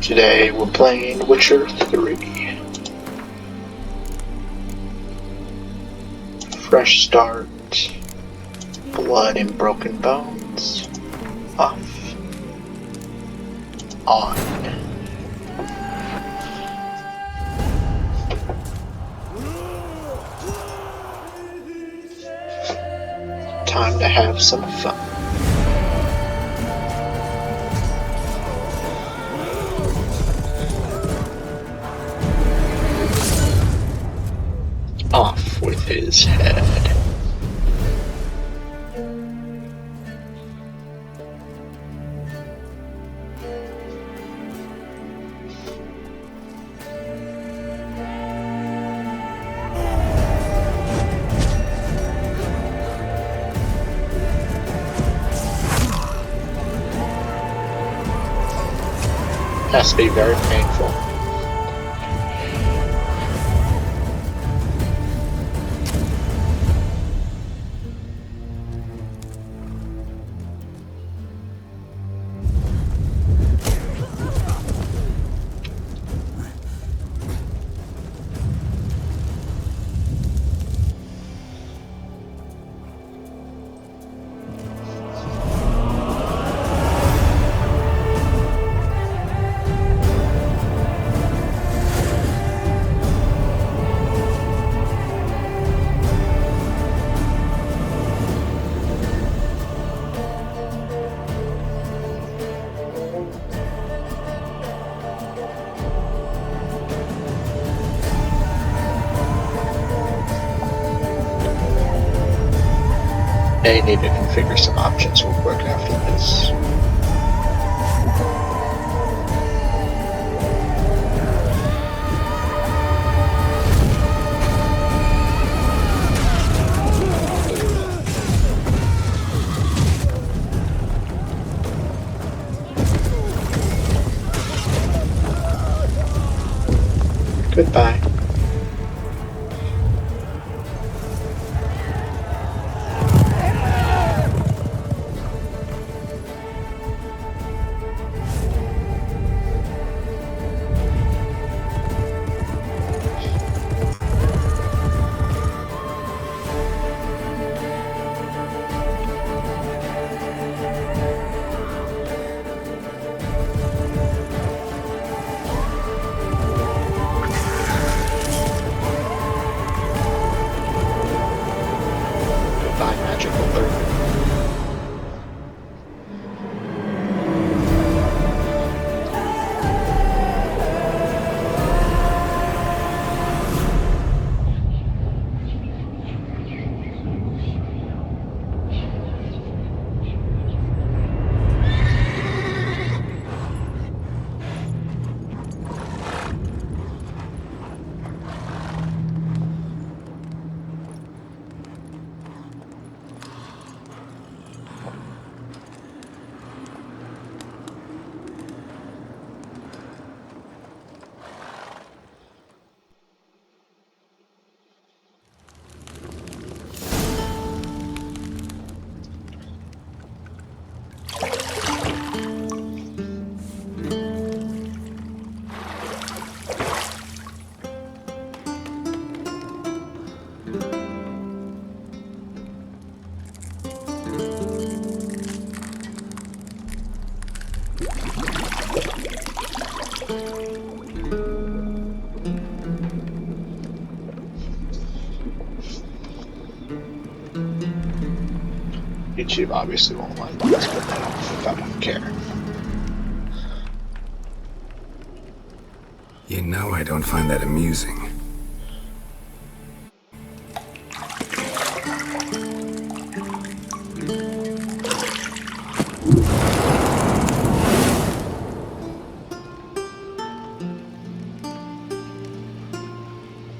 Today we're playing Witcher 3. Fresh start, blood and broken bones, off, on. Time to have some fun. Off with his head. Has to be very painful. May need to configure some options real quick after this. Goodbye. YouTube obviously won't like this, but I don't care. You know I don't find that amusing.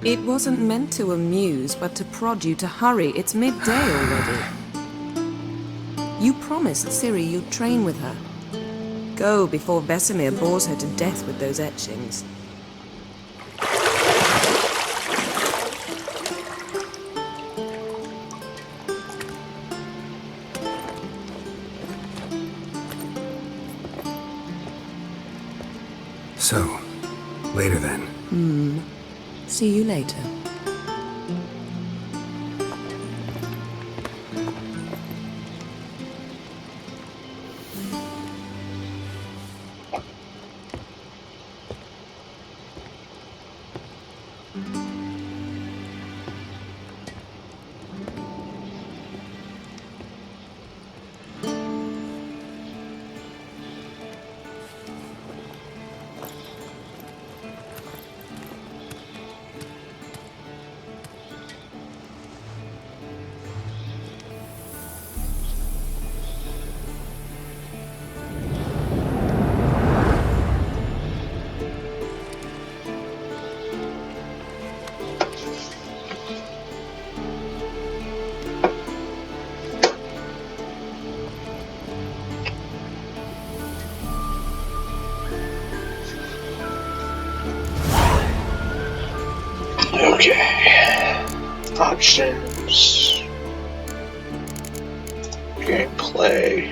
It wasn't meant to amuse, but to prod you to hurry. It's midday already. You promised Ciri you'd train with her. Go before Vesemir bores her to death with those etchings. So, later then. See you later. Okay. Options. Gameplay.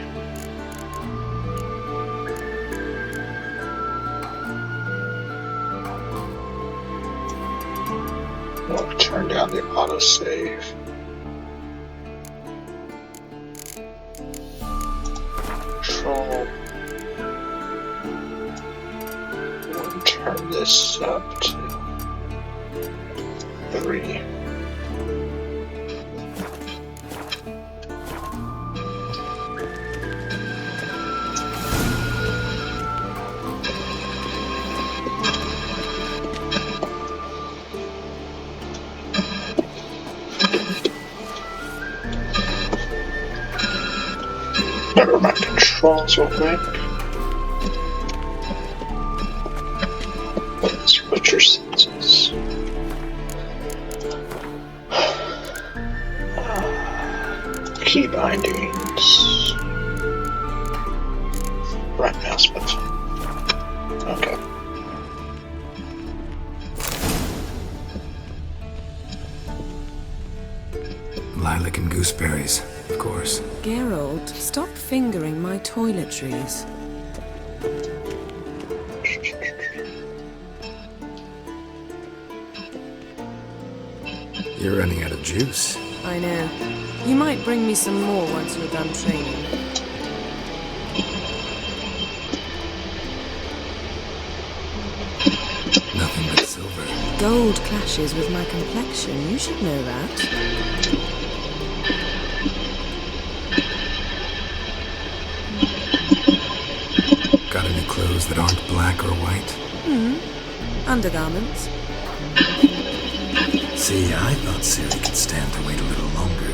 I'll turn down the autosave. Control. We'll turn this up to 3. Better my controls real quick. Let's switch your senses. Key bindings. Right mouse button. Okay. Lilac and gooseberries, of course. Geralt, stop fingering my toiletries. You're running out of juice. I know. You might bring me some more once you're done training. Nothing but silver. Gold clashes with my complexion. You should know that. Got any clothes that aren't black or white? Undergarments. See, I thought Siri could stand to wait a little longer.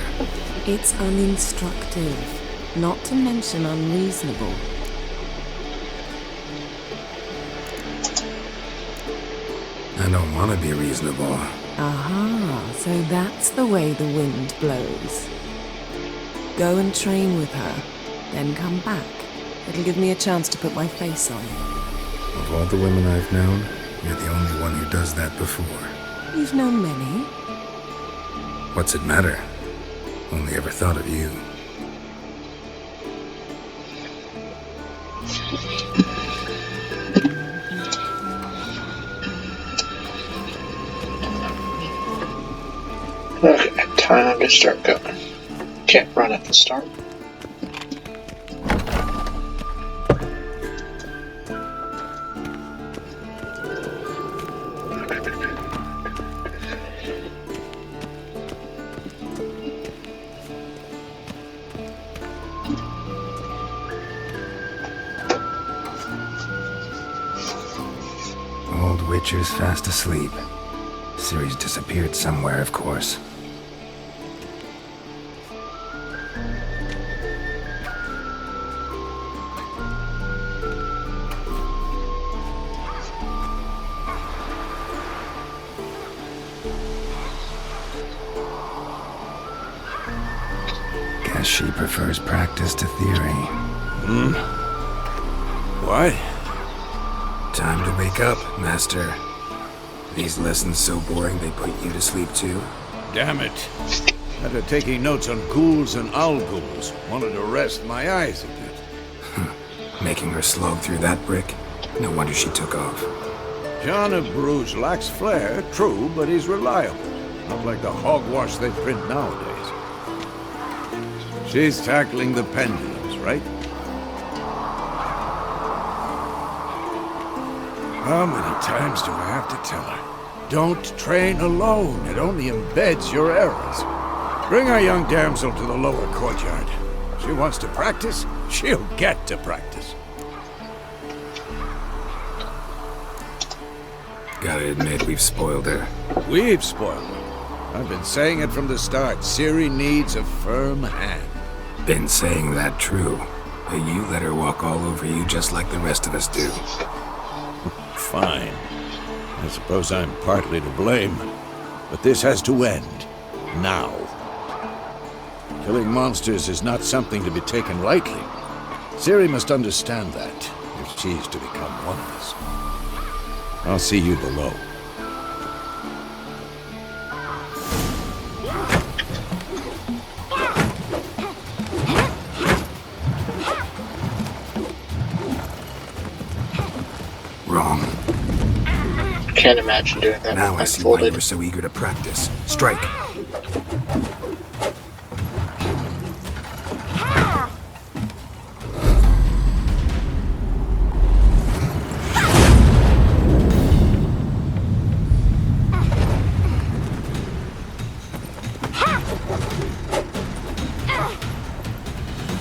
It's uninstructive, not to mention unreasonable. I don't want to be reasonable. Aha, so that's the way the wind blows. Go and train with her, then come back. It'll give me a chance to put my face on. Of all the women I've known, you're the only one who does that before. You've known many. What's it matter? Only ever thought of you. Okay, time to start going. Can't run at the start. Old Witcher's fast asleep. Ciri's disappeared somewhere, of course. Guess she prefers practice to theory. What? Time to wake up, Master. These lessons so boring they put you to sleep too? Damn it. After taking notes on ghouls and owl-ghouls, wanted to rest my eyes a bit. Making her slog through that brick? No wonder she took off. John of Bruges lacks flair, true, but he's reliable. Not like the hogwash they print nowadays. She's tackling the pendulums, right? How many times do I have to tell her? Don't train alone. It only embeds your errors. Bring our young damsel to the lower courtyard. She wants to practice, she'll get to practice. Gotta admit, we've spoiled her. We've spoiled her. I've been saying it from the start. Ciri needs a firm hand. Been saying that true. But you let her walk all over you just like the rest of us do. Fine. I suppose I'm partly to blame. But this has to end. Now. Killing monsters is not something to be taken lightly. Ciri must understand that, if she's to become one of us. I'll see you below. Wrong. Can't imagine doing that. Now I see why you Unfolded. were so eager to practice. Strike.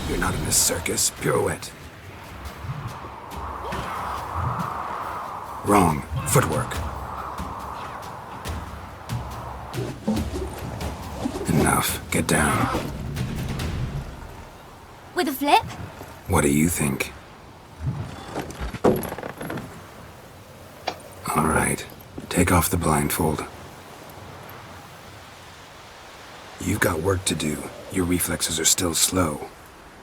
You're not in this circus. Pirouette. Wrong. Footwork. Enough. Get down. With a flip? What do you think? All right. Take off the blindfold. You've got work to do. Your reflexes are still slow.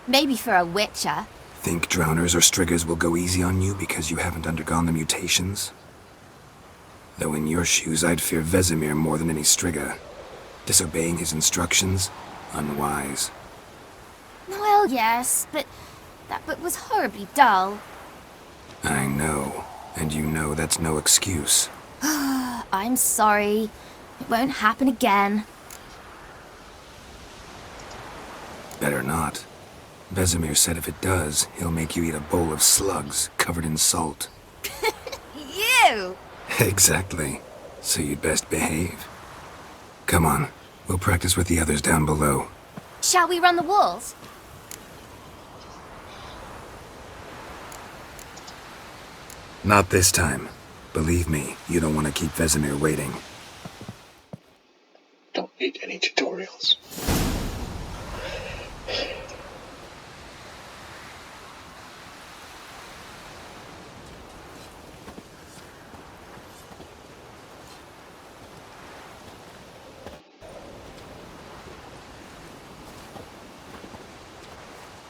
Maybe for a witcher. Think drowners or striggers will go easy on you because you haven't undergone the mutations? Though in your shoes, I'd fear Vesemir more than any strigger. Disobeying his instructions? Unwise. Well, yes, but that book was horribly dull. I know. And you know that's no excuse. I'm sorry. It won't happen again. Better not. Vesemir said if it does, he'll make you eat a bowl of slugs covered in salt. You! Exactly. So you'd best behave. Come on. We'll practice with the others down below. Shall we run the walls? Not this time. Believe me, you don't want to keep Vesemir waiting. Don't need any tutorials.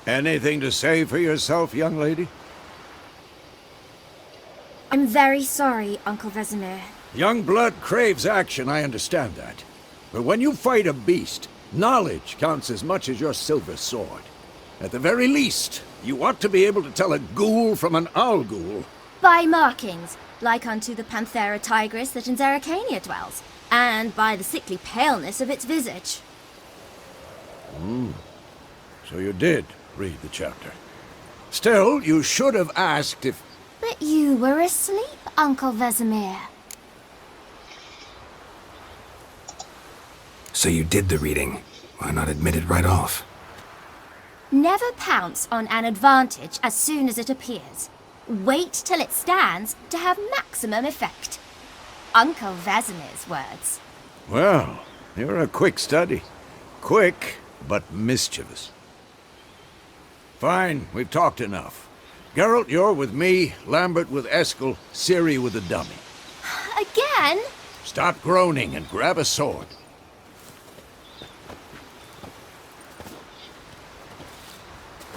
Anything to say for yourself, young lady? I'm very sorry, Uncle Vesemir. Young blood craves action, I understand that. But when you fight a beast, knowledge counts as much as your silver sword. At the very least, you ought to be able to tell a ghoul from an owl ghoul. By markings, like unto the Panthera tigris that in Zeracania dwells, and by the sickly paleness of its visage. So you did read the chapter. Still, you should have asked if... But you were asleep, Uncle Vesemir. So you did the reading. Why not admit it right off? Never pounce on an advantage as soon as it appears. Wait till it stands to have maximum effect. Uncle Vesemir's words. Well, you're a quick study. Quick, but mischievous. Fine, we've talked enough. Geralt, you're with me, Lambert with Eskel, Ciri with the dummy. Again? Stop groaning and grab a sword.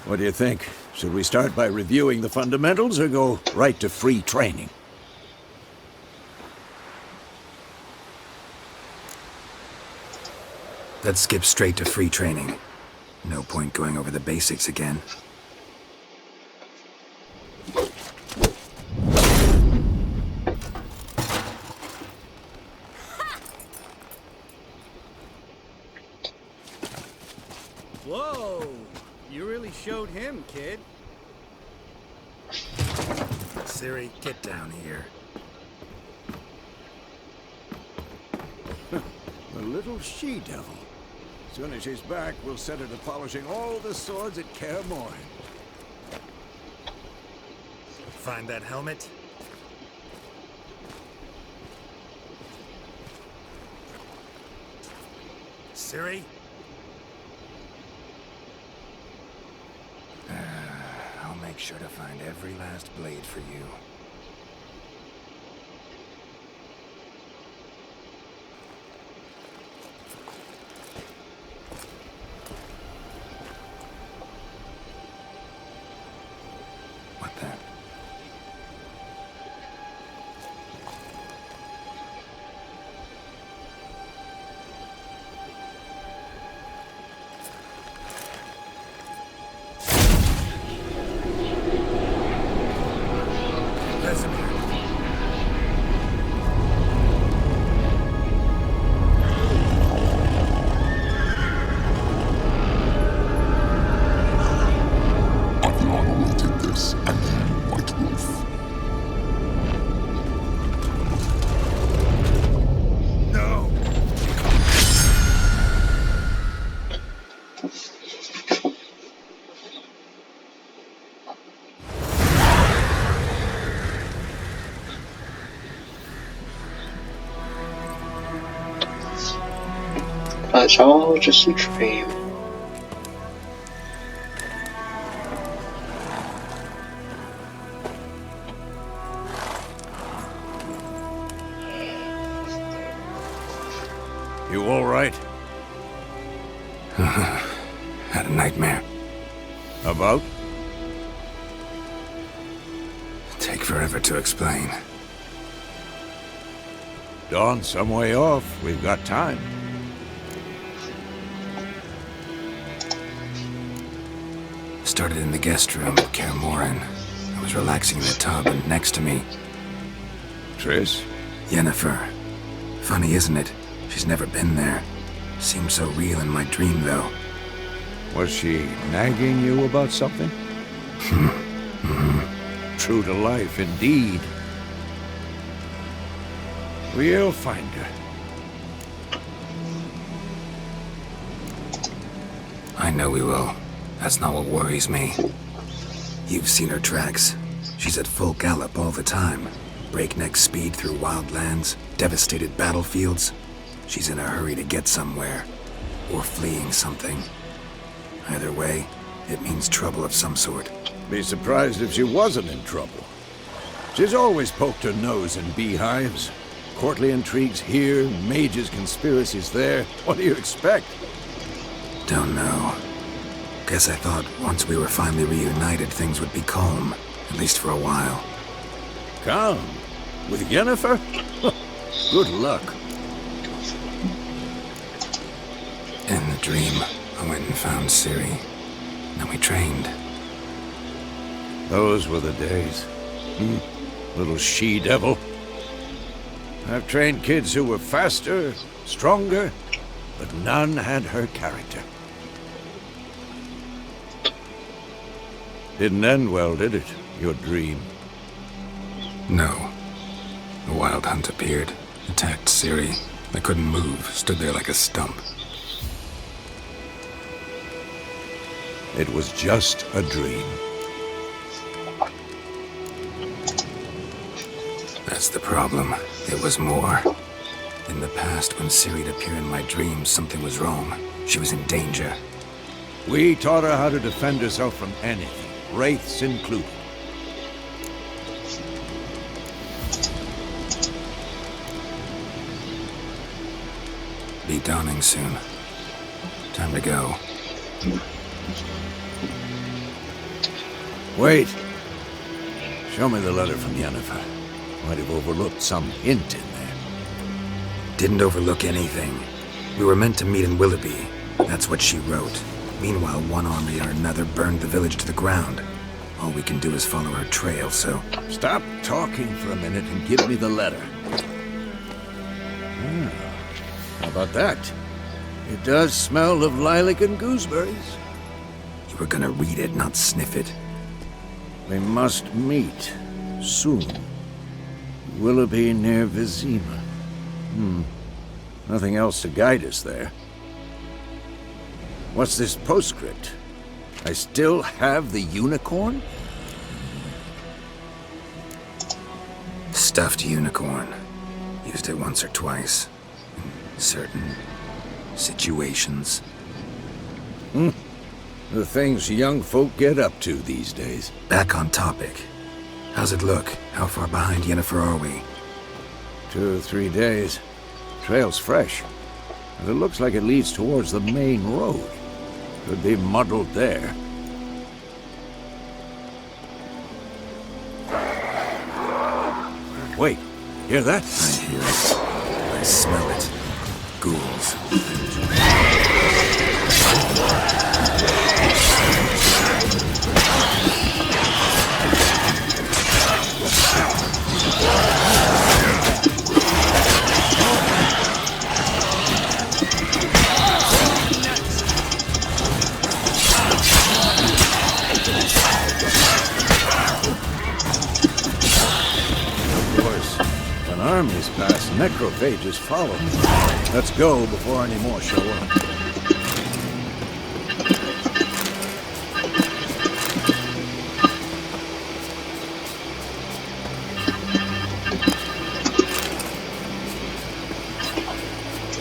What do you think? Should we start by reviewing the fundamentals or go right to free training? Let's skip straight to free training. No point going over the basics again. Whoa! You really showed him, kid. Ciri, get down here. The little she-devil. As soon as she's back, we'll set her to polishing all the swords at Kaer Morhen. Find that helmet? Ciri? I'll make sure to find every last blade for you. What the? It's all just a dream. You all right? Had a nightmare. About? Take forever to explain. Dawn's some way off. We've got time. Started in the guest room at Kaer Morhen. I was relaxing in the tub, and next to me, Triss? Yennefer. Funny, isn't it? She's never been there. Seemed so real in my dream, though. Was she nagging you about something? True to life, indeed. We'll find her. I know we will. That's not what worries me. You've seen her tracks. She's at full gallop all the time. Breakneck speed through wildlands, devastated battlefields. She's in a hurry to get somewhere. Or fleeing something. Either way, it means trouble of some sort. Be surprised if she wasn't in trouble. She's always poked her nose in beehives. Courtly intrigues here, mages' conspiracies there. What do you expect? Don't know. Guess I thought once we were finally reunited, things would be calm. At least for a while. Calm? With Yennefer? Good luck. In the dream, I went and found Ciri. Then we trained. Those were the days. Little she-devil. I've trained kids who were faster, stronger, but none had her character. Didn't end well, did it? Your dream? No. A wild hunt appeared, attacked Ciri. I couldn't move, stood there like a stump. It was just a dream. That's the problem. It was more. In the past, when Ciri'd appear in my dreams, something was wrong. She was in danger. We taught her how to defend herself from anything, wraiths included. Be dawning soon. Time to go. Wait. Show me the letter from Yennefer. Might have overlooked some hint in there. Didn't overlook anything. We were meant to meet in Willoughby. That's what she wrote. Meanwhile, one army or another burned the village to the ground. All we can do is follow her trail, so... Stop talking for a minute and give me the letter. How about that? It does smell of lilac and gooseberries. You were gonna read it, not sniff it. We must meet soon. Willoughby near Vizima. Nothing else to guide us there. What's this postscript? I still have the unicorn? Stuffed unicorn. Used it once or twice. In certain situations. The things young folk get up to these days. Back on topic. How's it look? How far behind Yennefer are we? 2 or 3 days. Trail's fresh. And it looks like it leads towards the main road. Could be muddled there. Wait, hear that? I hear it. I smell it. Ghouls. Armies pass, necrophages follow. Let's go before any more show up.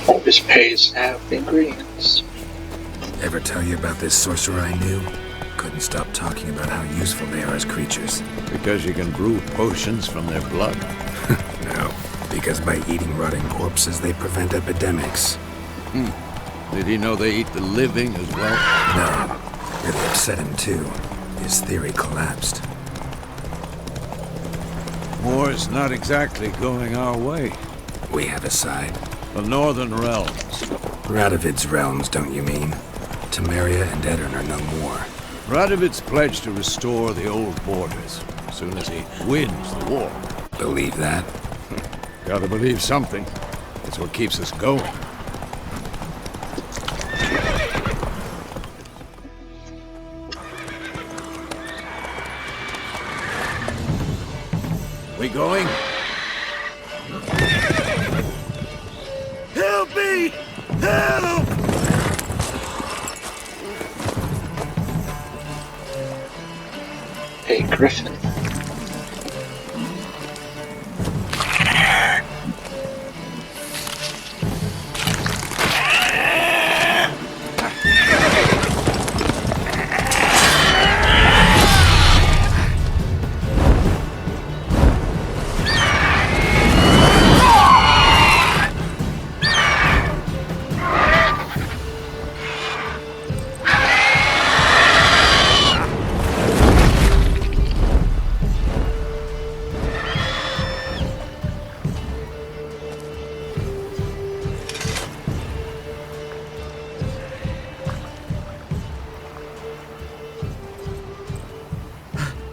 Always pays to have ingredients. Ever tell you about this sorcerer I knew? Couldn't stop talking about how useful they are as creatures. Because you can brew potions from their blood. No, because by eating rotting corpses, they prevent epidemics. Did he know they eat the living as well? No, really upset him too. His theory collapsed. War's not exactly going our way. We have a side. The Northern Realms. Radovid's realms, don't you mean? Temeria and Edirn are no more. Radovid's pledged to restore the old borders as soon as he wins the war. Believe that? Gotta believe something. It's what keeps us going. We going? Help me! Help! Hey, Griffin.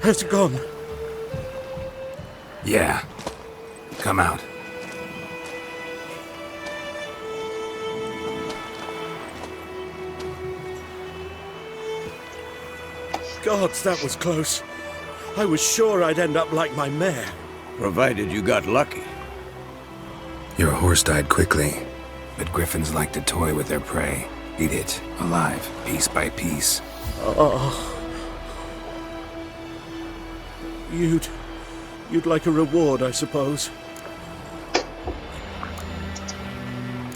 Has it gone? Yeah. Come out. Gods, that was close. I was sure I'd end up like my mare. Provided you got lucky. Your horse died quickly, but griffins like to toy with their prey. Eat it, alive, piece by piece. Oh. You'd like a reward, I suppose.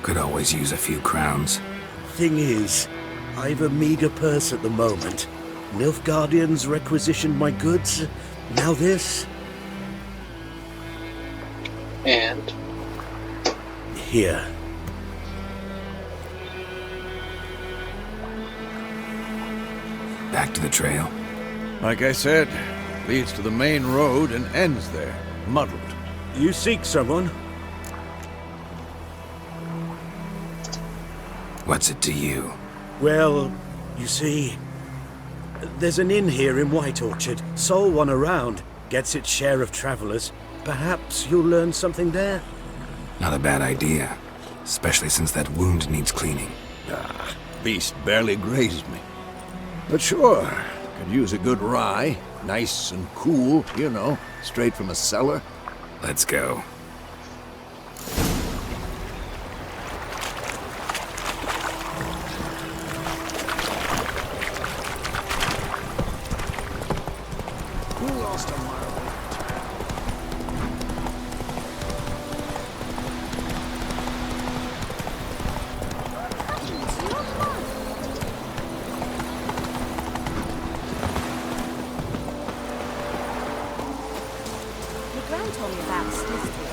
Could always use a few crowns. Thing is, I've a meager purse at the moment. Nilfgaardians requisitioned my goods. Now this. And Here. Back to the trail. Like I said, leads to the main road and ends there, muddled. You seek someone? What's it to you? Well, you see, there's an inn here in White Orchard. Sole one around. Gets its share of travelers. Perhaps you'll learn something there? Not a bad idea. Especially since that wound needs cleaning. Beast barely grazed me. But sure, could use a good rye. Nice and cool, you know, straight from a cellar. Let's go. Lost a mile. My gran told me about a Smith deal.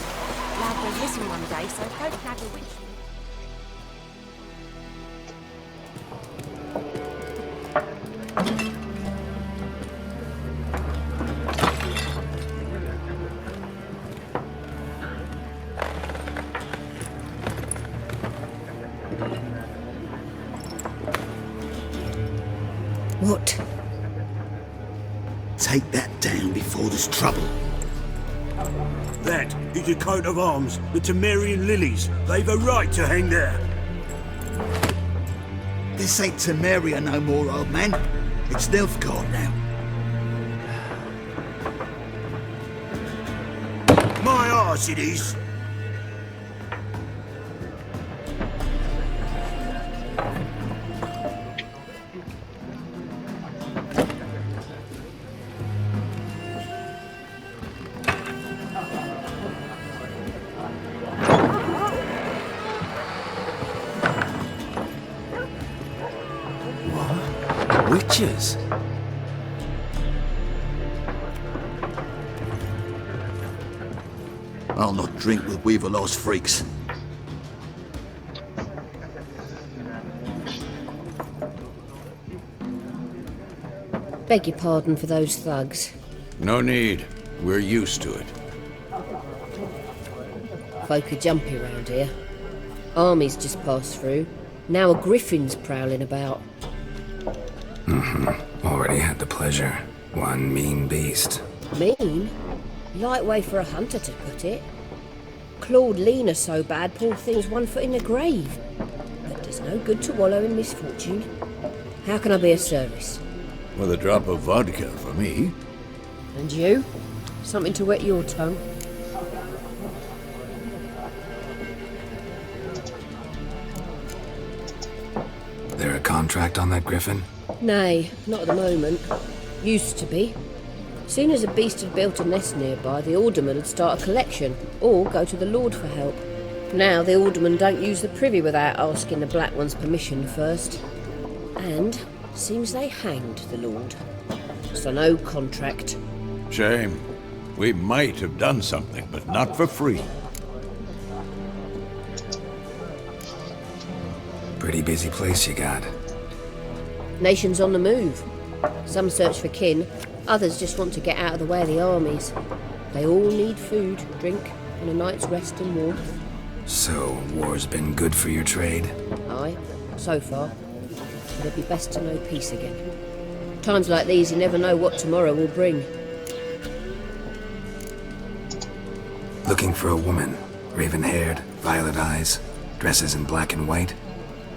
Lad was missing one day, so go snag a witch. What? Take that down before there's trouble. That is a coat of arms, the Temerian lilies. They've a right to hang there. This ain't Temeria no more, old man. It's Nilfgaard now. My arse it is. Witches? I'll not drink with Weaverlaw's freaks. Beg your pardon for those thugs. No need. We're used to it. Folk are jumpy round here. Armies just passed through. Now a griffin's prowling about. Already had the pleasure. One mean beast. Mean? Light way for a hunter to put it. Clawed Lena so bad, poor thing's 1 foot in the grave. But there's no good to wallow in misfortune. How can I be of service? With a drop of vodka for me. And you? Something to wet your tongue? There a contract on that griffin? Nay, not at the moment. Used to be. Soon as a beast had built a nest nearby, the alderman would start a collection, or go to the Lord for help. Now the alderman don't use the privy without asking the Black One's permission first. And seems they hanged the Lord. So no contract. Shame. We might have done something, but not for free. Pretty busy place you got. Nations on the move. Some search for kin, others just want to get out of the way of the armies. They all need food, drink, and a night's rest and warmth. So, war's been good for your trade? Aye, so far. But it'd be best to know peace again. Times like these, you never know what tomorrow will bring. Looking for a woman. Raven-haired, violet eyes, dresses in black and white.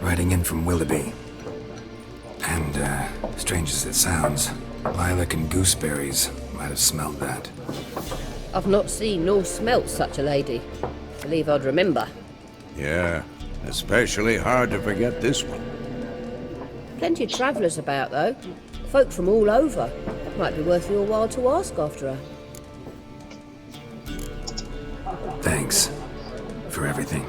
Riding in from Willoughby. And, strange as it sounds, lilac and gooseberries might have smelled that. I've not seen nor smelt such a lady. Believe I'd remember. Yeah, especially hard to forget this one. Plenty of travellers about, though. Folk from all over. Might be worth your while to ask after her. Thanks for everything.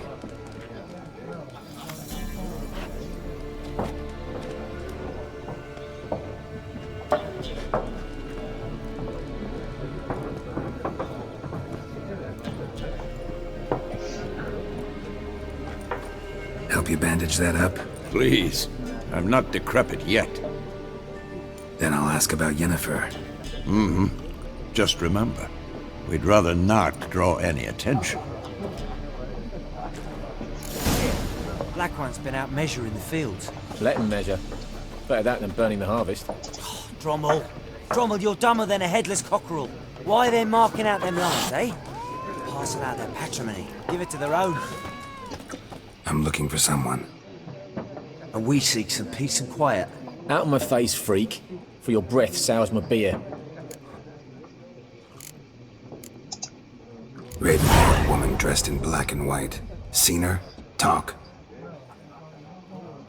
Help you bandage that up? Please. I'm not decrepit yet. Then I'll ask about Yennefer. Just remember, we'd rather not draw any attention. Black One's been out measuring the fields. Let him measure. Better that than burning the harvest. Drommel. Drommel, you're dumber than a headless cockerel. Why are they marking out them lines, eh? Parcel out their patrimony. Give it to their own. I'm looking for someone. and we seek some peace and quiet. Out of my face, freak. For your breath sours my beer. Raven, woman dressed in black and white. Seen her? Talk.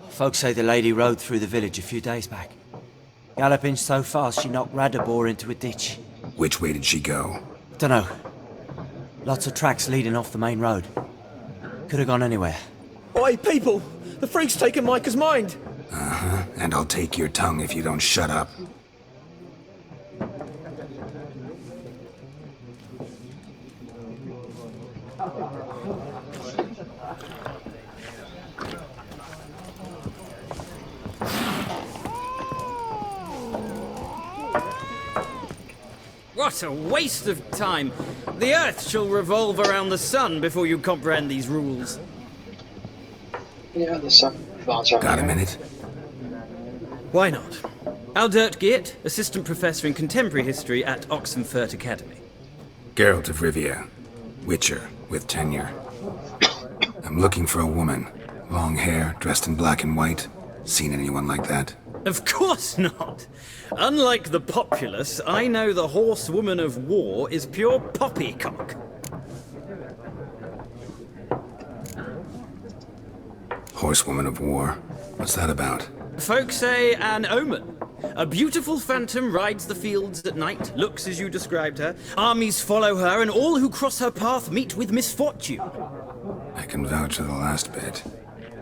Folks say the lady rode through the village a few days back. Galloping so fast she knocked Radabor into a ditch. Which way did she go? Dunno. Lots of tracks leading off the main road. Could have gone anywhere. Oi, people! The freak's taken Micah's mind! Uh-huh, and I'll take your tongue if you don't shut up. What a waste of time! The Earth shall revolve around the sun before you comprehend these rules. Yeah, the sun revolves around. Got a minute? Why not? Aldert Geert, Assistant Professor in Contemporary History at Oxenfurt Academy. Geralt of Rivia. Witcher, with tenure. I'm looking for a woman. Long hair, dressed in black and white. Seen anyone like that? Of course not! Unlike the populace, I know the horsewoman of war is pure poppycock. Horsewoman of war? What's that about? Folk say an omen. A beautiful phantom rides the fields at night, looks as you described her. Armies follow her, and all who cross her path meet with misfortune. I can vouch for the last bit.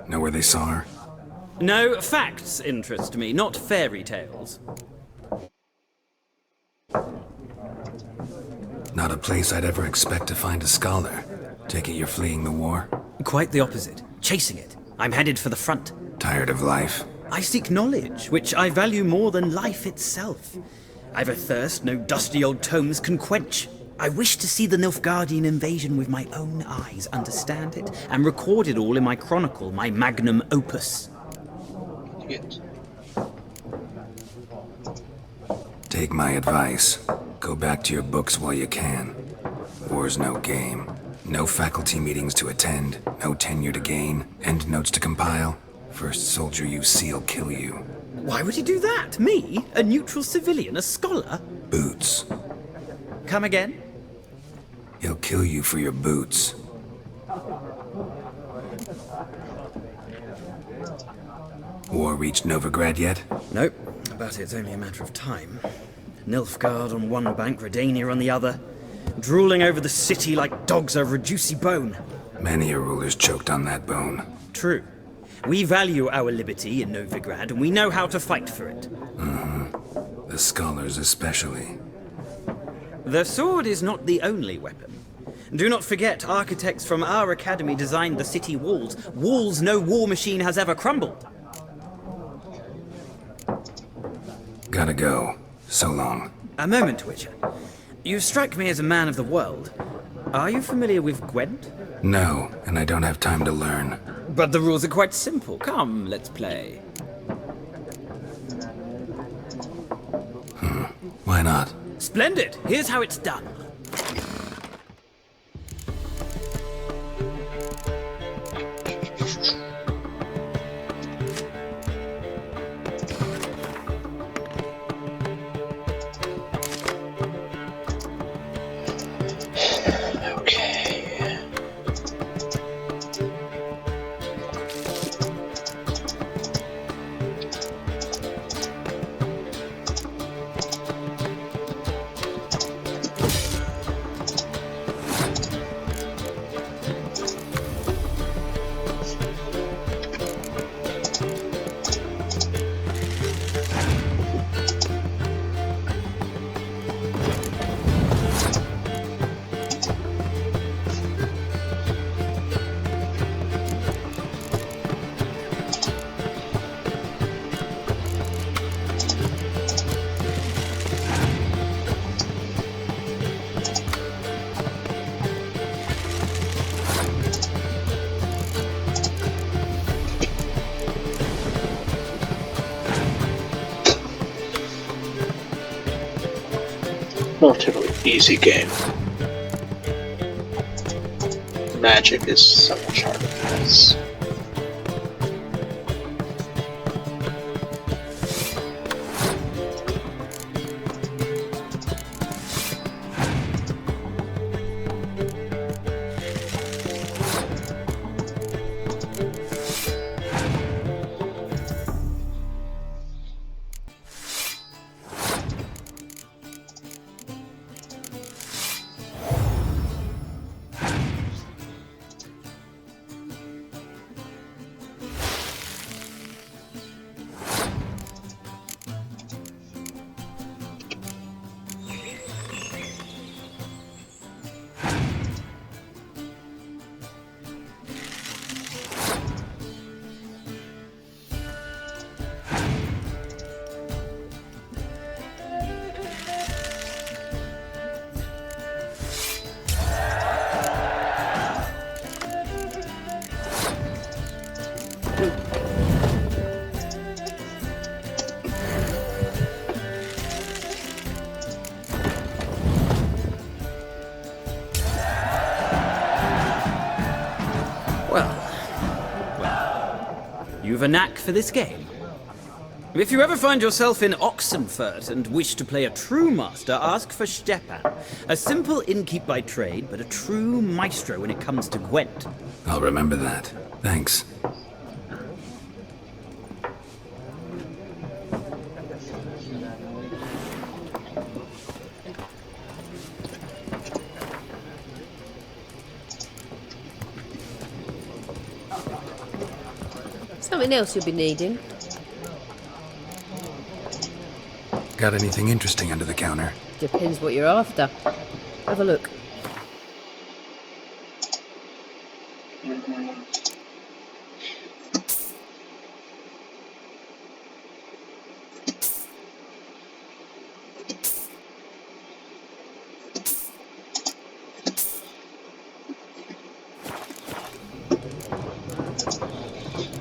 Know where they saw her? No, facts interest me, not fairy tales. Not a place I'd ever expect to find a scholar. Take it you're fleeing the war? Quite the opposite. Chasing it. I'm headed for the front. Tired of life? I seek knowledge, which I value more than life itself. I've a thirst no dusty old tomes can quench. I wish to see the Nilfgaardian invasion with my own eyes, understand it, and record it all in my chronicle, my magnum opus. Yes. Take my advice. Go back to your books while you can. War's no game. No faculty meetings to attend, no tenure to gain, end notes to compile. First soldier you see'll kill you. Why would he do that? Me? A neutral civilian? A scholar? Boots. Come again? He'll kill you for your boots. War reached Novigrad yet? Nope, but it's only a matter of time. Nilfgaard on one bank, Redania on the other, drooling over the city like dogs over a juicy bone. Many a ruler's choked on that bone. True. We value our liberty in Novigrad, and we know how to fight for it. The scholars especially. The sword is not the only weapon. Do not forget, architects from our academy designed the city walls. Walls no war machine has ever crumbled. Gotta go. So long. A moment, Witcher. You strike me as a man of the world. Are you familiar with Gwent? No, and I don't have time to learn. But the rules are quite simple. Come, let's play. Why not? Splendid! Here's how it's done. Relatively easy game. Magic is so much harder than this. You've a knack for this game. If you ever find yourself in Oxenfurt and wish to play a true master, ask for Stepan. A simple innkeep by trade, but a true maestro when it comes to Gwent. I'll remember that. Thanks. Something else you'll be needing. Got anything interesting under the counter? Depends what you're after. Have a look.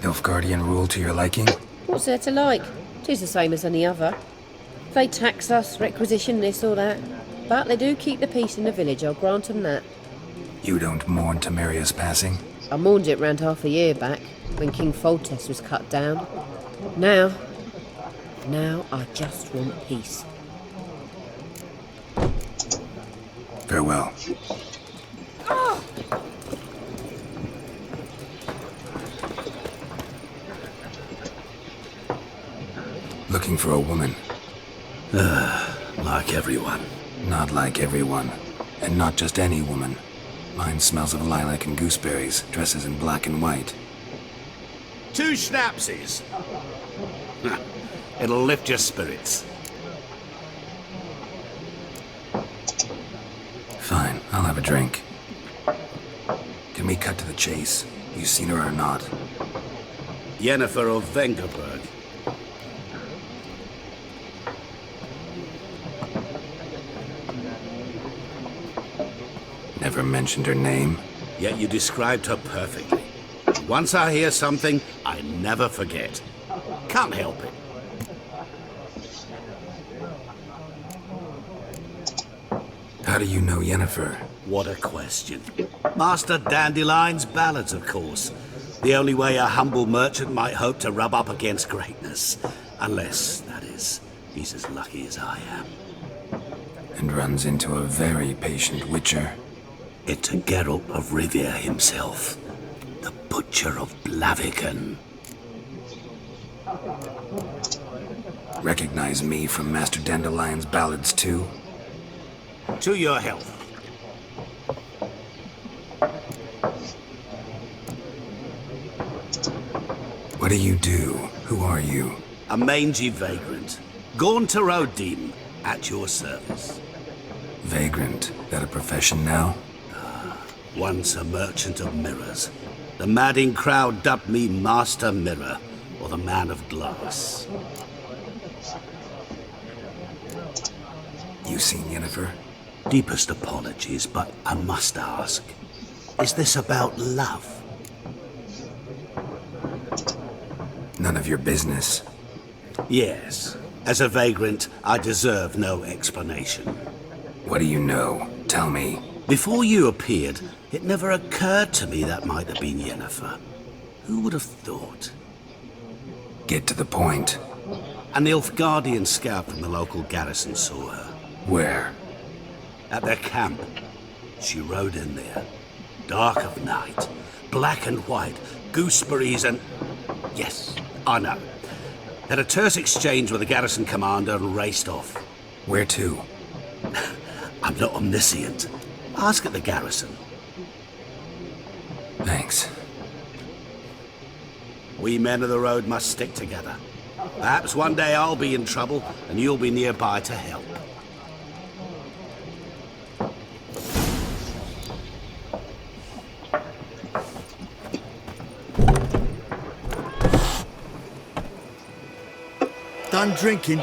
Nilfgaardian rule to your liking? What's there to like? 'Tis the same as any other. They tax us, requisition this or that. But they do keep the peace in the village, I'll grant 'em that. You don't mourn Temeria's passing? I mourned it round half a year back, when King Foltest was cut down. Now I just want peace. Farewell. Looking for a woman. Like everyone. Not like everyone. And not just any woman. Mine smells of lilac and gooseberries, dresses in black and white. 2 schnapsies. It'll lift your spirits. Fine, I'll have a drink. Can we cut to the chase? You seen her or not? Yennefer of Vengerberg. Never mentioned her name. Yet you described her perfectly. Once I hear something, I never forget. Can't help it. How do you know Yennefer? What a question. Master Dandelion's ballads, of course. The only way a humble merchant might hope to rub up against greatness. Unless, that is, he's as lucky as I am. And runs into a very patient witcher. Into Geralt of Rivia himself. The Butcher of Blaviken. Recognize me from Master Dandelion's ballads too? To your health. What do you do? Who are you? A mangy vagrant. Gaunter O'Dean, at your service. Vagrant. That a profession now? Once a merchant of mirrors. The madding crowd dubbed me Master Mirror, or the Man of Glass. You seen Yennefer? Deepest apologies, but I must ask. Is this about love? None of your business. Yes. As a vagrant, I deserve no explanation. What do you know? Tell me. Before you appeared, it never occurred to me that might have been Yennefer. Who would have thought? Get to the point. An Nilfgaardian scout from the local garrison saw her. Where? At their camp. She rode in there. Dark of night. Black and white. Gooseberries and... Yes, I know. Had a terse exchange with the garrison commander and raced off. Where to? I'm not omniscient. Ask at the garrison. Thanks. We men of the road must stick together. Perhaps one day I'll be in trouble and you'll be nearby to help. Done drinking?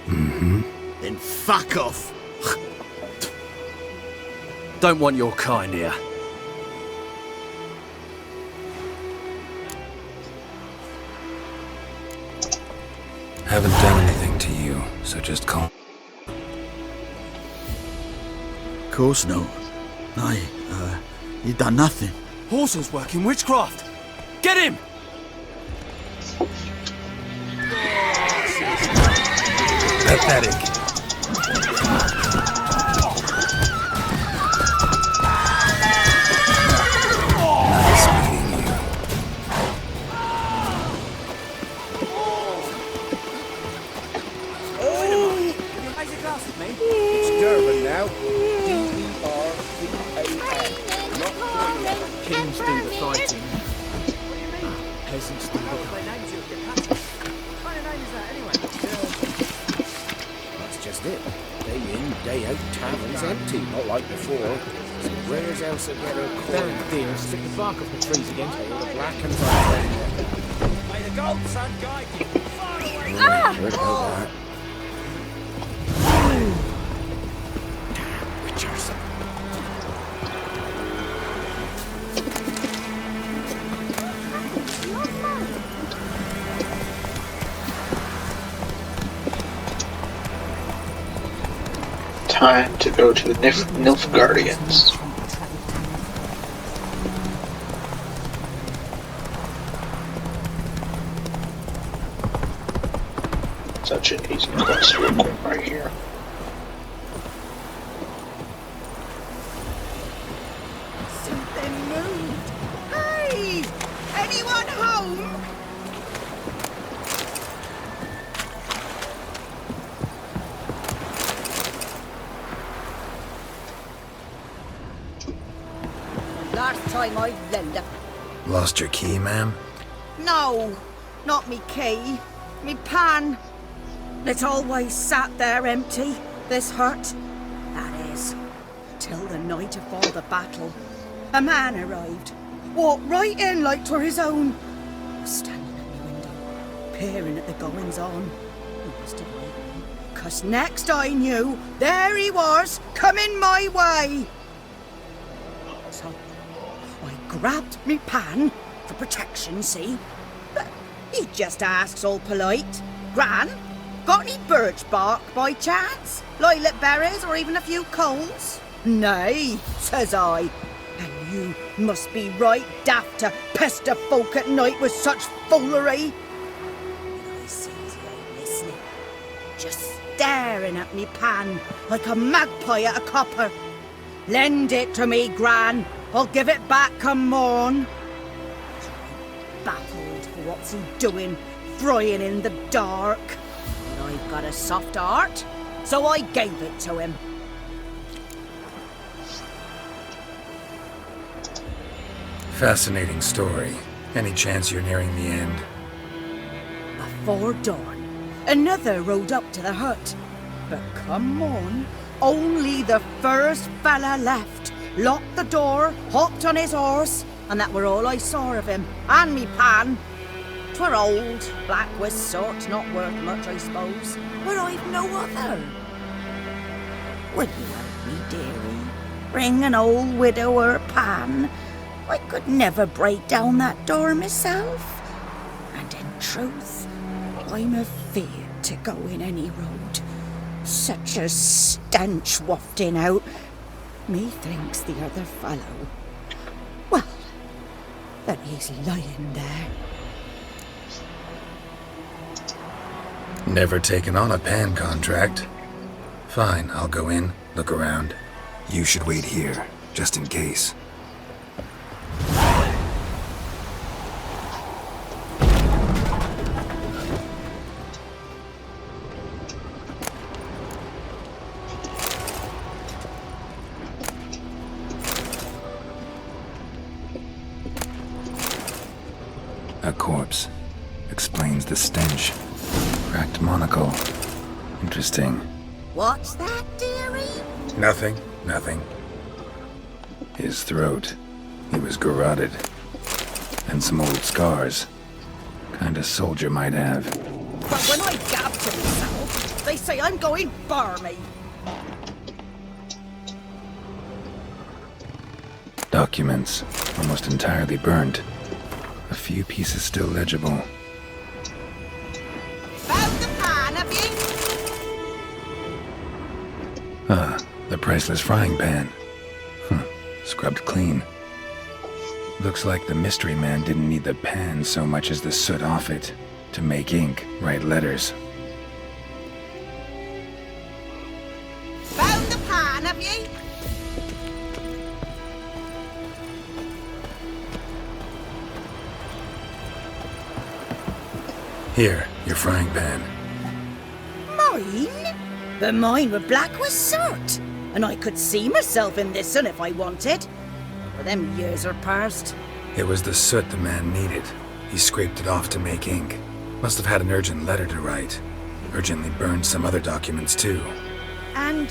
Mm-hmm. Then fuck off. Don't want your kind here. Haven't done anything to you, so just call. Of course no. You done nothing. Horsel's working witchcraft! Get him! Pathetic. Nice meeting you. It's Durban now. D-E-R-B-A-N. Not Durban. Kings do the fighting. Peasants do the That's just it. Day in, day out, taverns empty, not like before. So where's else to get her corn? Dear, stick the bark off the trees again till all the black and white. May the gold sun guide you. Far away. Heard about that. Witchers. Time to go to the Nilfgaardians. Such an easy quest real quick right here. Something moved. Hey! Anyone home? Last time I lend a... Lost your key, ma'am? No, not me key. Me pan. It always sat there empty, this hut. That is, till the night of all the battle. A man arrived, walked right in like 'twere his own. Was standing at my window, peering at the goings-on. He must have waited, 'cause next I knew, there he was, coming my way. So, I grabbed me pan, for protection, see? But he just asks all polite, Gran, got any birch bark by chance? Lilac berries or even a few coals? Nay, says I. And you must be right daft to pester folk at night with such foolery. And I sees he ain't listening, just staring at me pan like a magpie at a copper. Lend it to me, Gran. I'll give it back come morn. Baffled for what's he doing, frying in the dark. But I've got a soft heart, so I gave it to him. Fascinating story. Any chance you're nearing the end? Before dawn, another rode up to the hut. But come on, only the first fella left. Locked the door, hopped on his horse, and that were all I saw of him, and me pan. 'Twere old, black with sort, not worth much, I suppose, but I've no other. Will you help me, dearie? Bring an old widower pan. I could never break down that door myself. And in truth, I'm afeard to go in any road. Such a stench wafting out. Methinks the other fellow. Well, then he's lying there. Never taken on a pan contract. Fine, I'll go in, look around. You should wait here, just in case. A corpse. Explains the stench. Cracked monocle. Interesting. What's that, dearie? Nothing. His throat. He was garroted. And some old scars. Kind of soldier might have. But when I gab to myself, they say I'm going barmy. Documents. Almost entirely burnt. A few pieces still legible. Found the The priceless frying pan. Scrubbed clean. Looks like the mystery man didn't need the pan so much as the soot off it to make ink, write letters. Found the pan, have ye? Here, your frying pan. Mine? But mine were black with soot, and I could see myself in this one if I wanted. But them years are past. It was the soot the man needed. He scraped it off to make ink. Must have had an urgent letter to write. Urgently burned some other documents too. And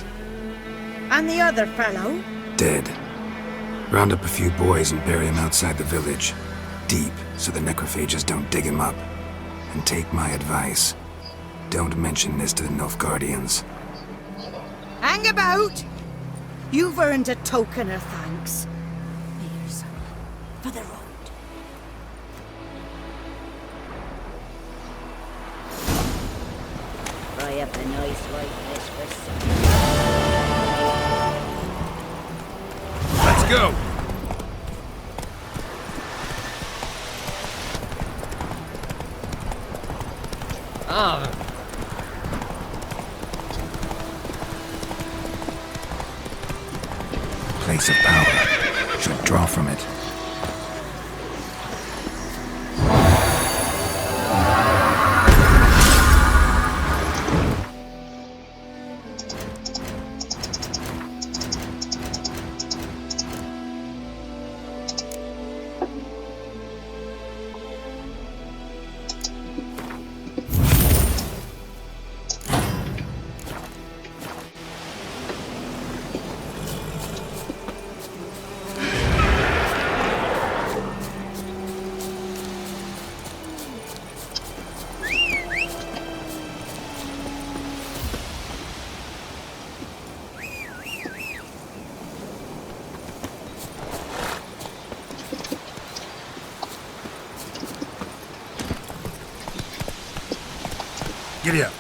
the other fellow? Dead. Round up a few boys and bury him outside the village. Deep, so the necrophages don't dig him up. And take my advice. Don't mention this to the Nilfgaardians. Hang about! You've earned a token of thanks. Here's for the road. Fry up a nice like this for supper. Let's go! Place of power. Should draw from it. Giddy up.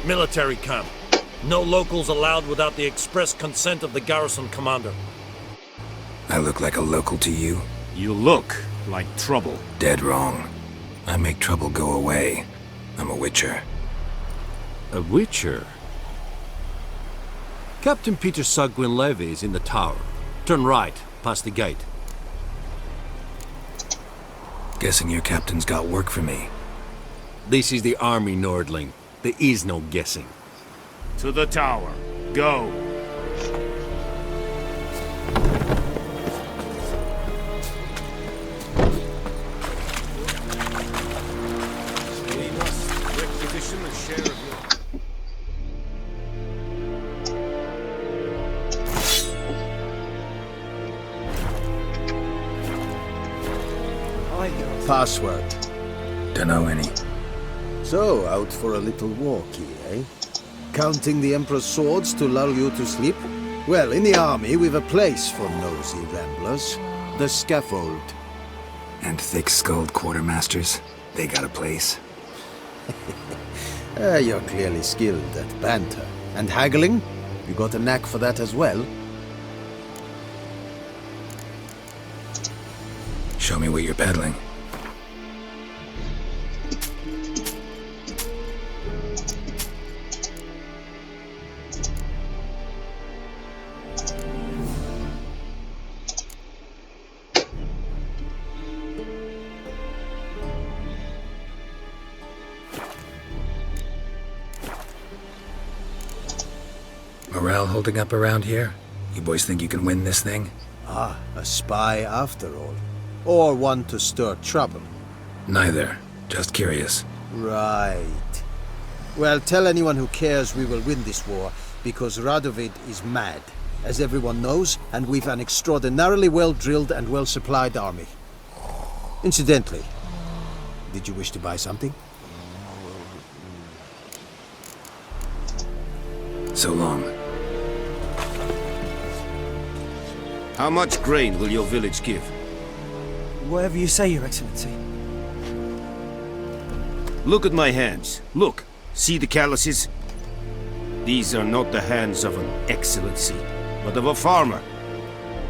Military camp. No locals allowed without the express consent of the garrison commander. I look like a local to you? You look like trouble. Dead wrong. I make trouble go away. I'm a witcher. A witcher? Captain Peter Sagwin Levy is in the tower. Turn right, past the gate. Guessing your captain's got work for me. This is the army, Nordling. There is no guessing. To the tower. Go. We must requisition a share of your... password? Dunno any. So, out for a little walkie, eh? Counting the Emperor's swords to lull you to sleep? Well, in the army, we've a place for nosy ramblers. The scaffold. And thick-skulled quartermasters, they got a place. You're clearly skilled at banter. And haggling? You got a knack for that as well? Show me what you're peddling. Morale holding up around here? You boys think you can win this thing? Ah, a spy after all. Or one to stir trouble. Neither. Just curious. Right. Well, tell anyone who cares we will win this war, because Radovid is mad, as everyone knows, and we've an extraordinarily well-drilled and well-supplied army. Incidentally, did you wish to buy something? So long. How much grain will your village give? Whatever you say, Your Excellency. Look at my hands. Look. See the calluses? These are not the hands of an excellency, but of a farmer.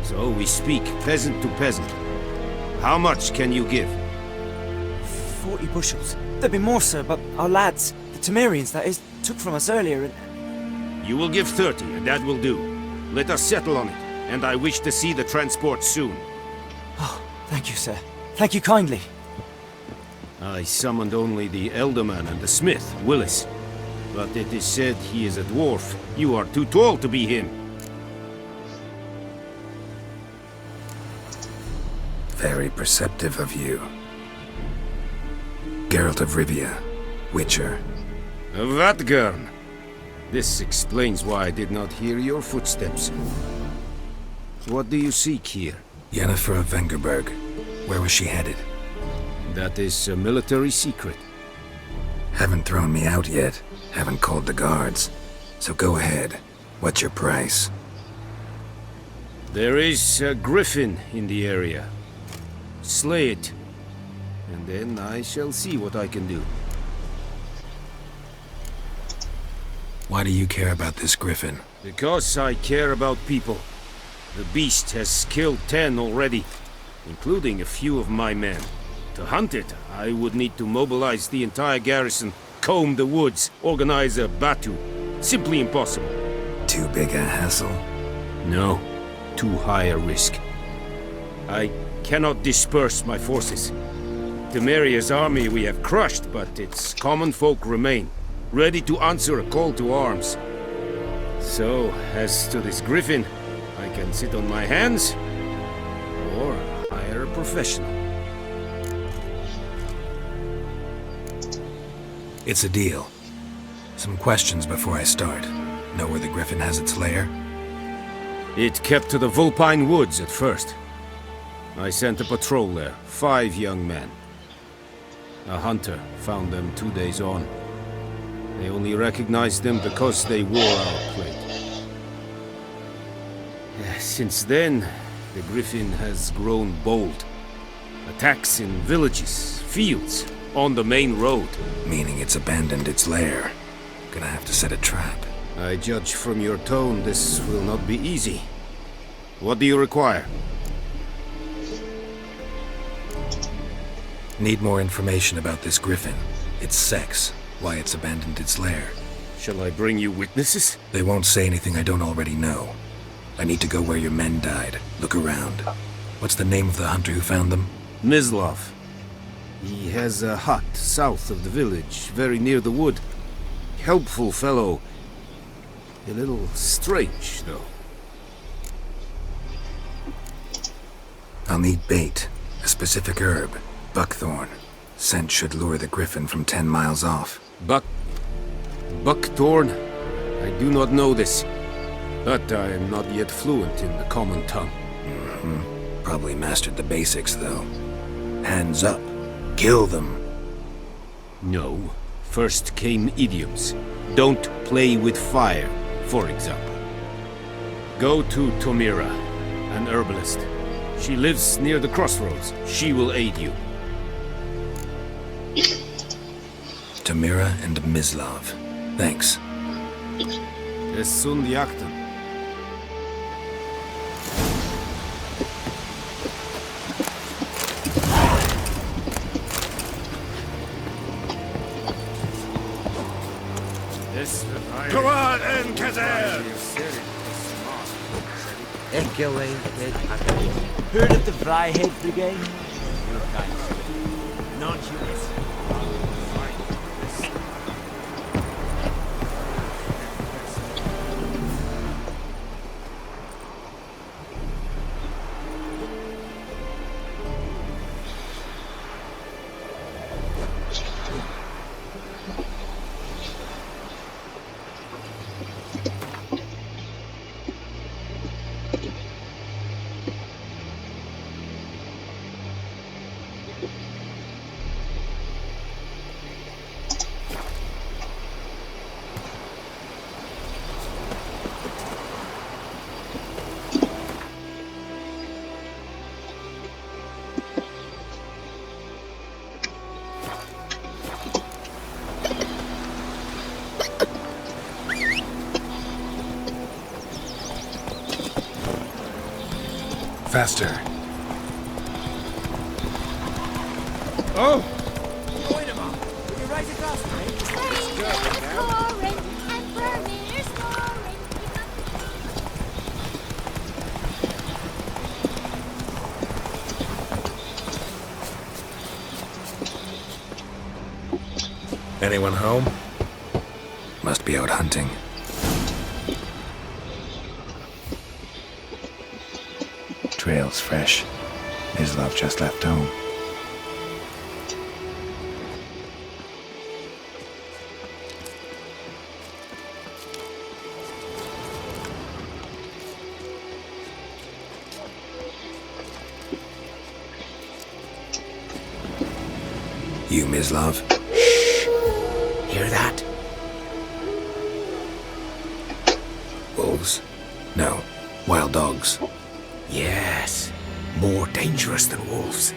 So we speak peasant to peasant. How much can you give? 40 bushels. There'd be more, sir, but our lads, the Temerians, that is, took from us earlier and... You will give 30, and that will do. Let us settle on it, and I wish to see the transport soon. Oh, thank you, sir. Thank you kindly. I summoned only the Elderman and the smith, Willis. But it is said he is a dwarf. You are too tall to be him. Very perceptive of you. Geralt of Rivia, Witcher. Vatgern! This explains why I did not hear your footsteps. What do you seek here? Yennefer of Vengerberg. Where was she headed? That is a military secret. Haven't thrown me out yet. Haven't called the guards. So go ahead. What's your price? There is a griffin in the area. Slay it. And then I shall see what I can do. Why do you care about this griffin? Because I care about people. The beast has killed 10 already, including a few of my men. To hunt it, I would need to mobilize the entire garrison, comb the woods, organize a batu. Simply impossible. Too big a hassle? No, too high a risk. I cannot disperse my forces. Temeria's army we have crushed, but its common folk remain, ready to answer a call to arms. So, as to this griffin, I can sit on my hands, or hire a professional. It's a deal. Some questions before I start. Know where the griffin has its lair? It kept to the Vulpine Woods at first. I sent a patrol there, 5 young men. A hunter found them 2 days on. They only recognized them because they wore our plate. Since then, the griffin has grown bold. Attacks in villages, fields, on the main road. Meaning it's abandoned its lair. Gonna have to set a trap. I judge from your tone this will not be easy. What do you require? Need more information about this griffin. Its sex, why it's abandoned its lair. Shall I bring you witnesses? They won't say anything I don't already know. I need to go where your men died. Look around. What's the name of the hunter who found them? Mislav. He has a hut south of the village, very near the wood. Helpful fellow. A little strange, though. I'll need bait. A specific herb. Buckthorn. Scent should lure the griffin from 10 miles off. Buckthorn? I do not know this. But I am not yet fluent in the common tongue. Probably mastered the basics, though. Hands up. Kill them. No. First came idioms. Don't play with fire, for example. Go to Tomira, an herbalist. She lives near the crossroads. She will aid you. Tamira and Mislav. Thanks. Es sunt jakten. Come on, Enkazer! Heard of the Fryhead Brigade? Your kind. Non-humans. Faster. Oh! Wait a moment. Will you raise a glass for me? Pouring and burning, snoring. Anyone home? Must be out hunting. Trail's fresh. Mislav just left home. You, Mislav? Shh! Hear that? Wolves? No. Wild dogs. Yes. More dangerous than wolves.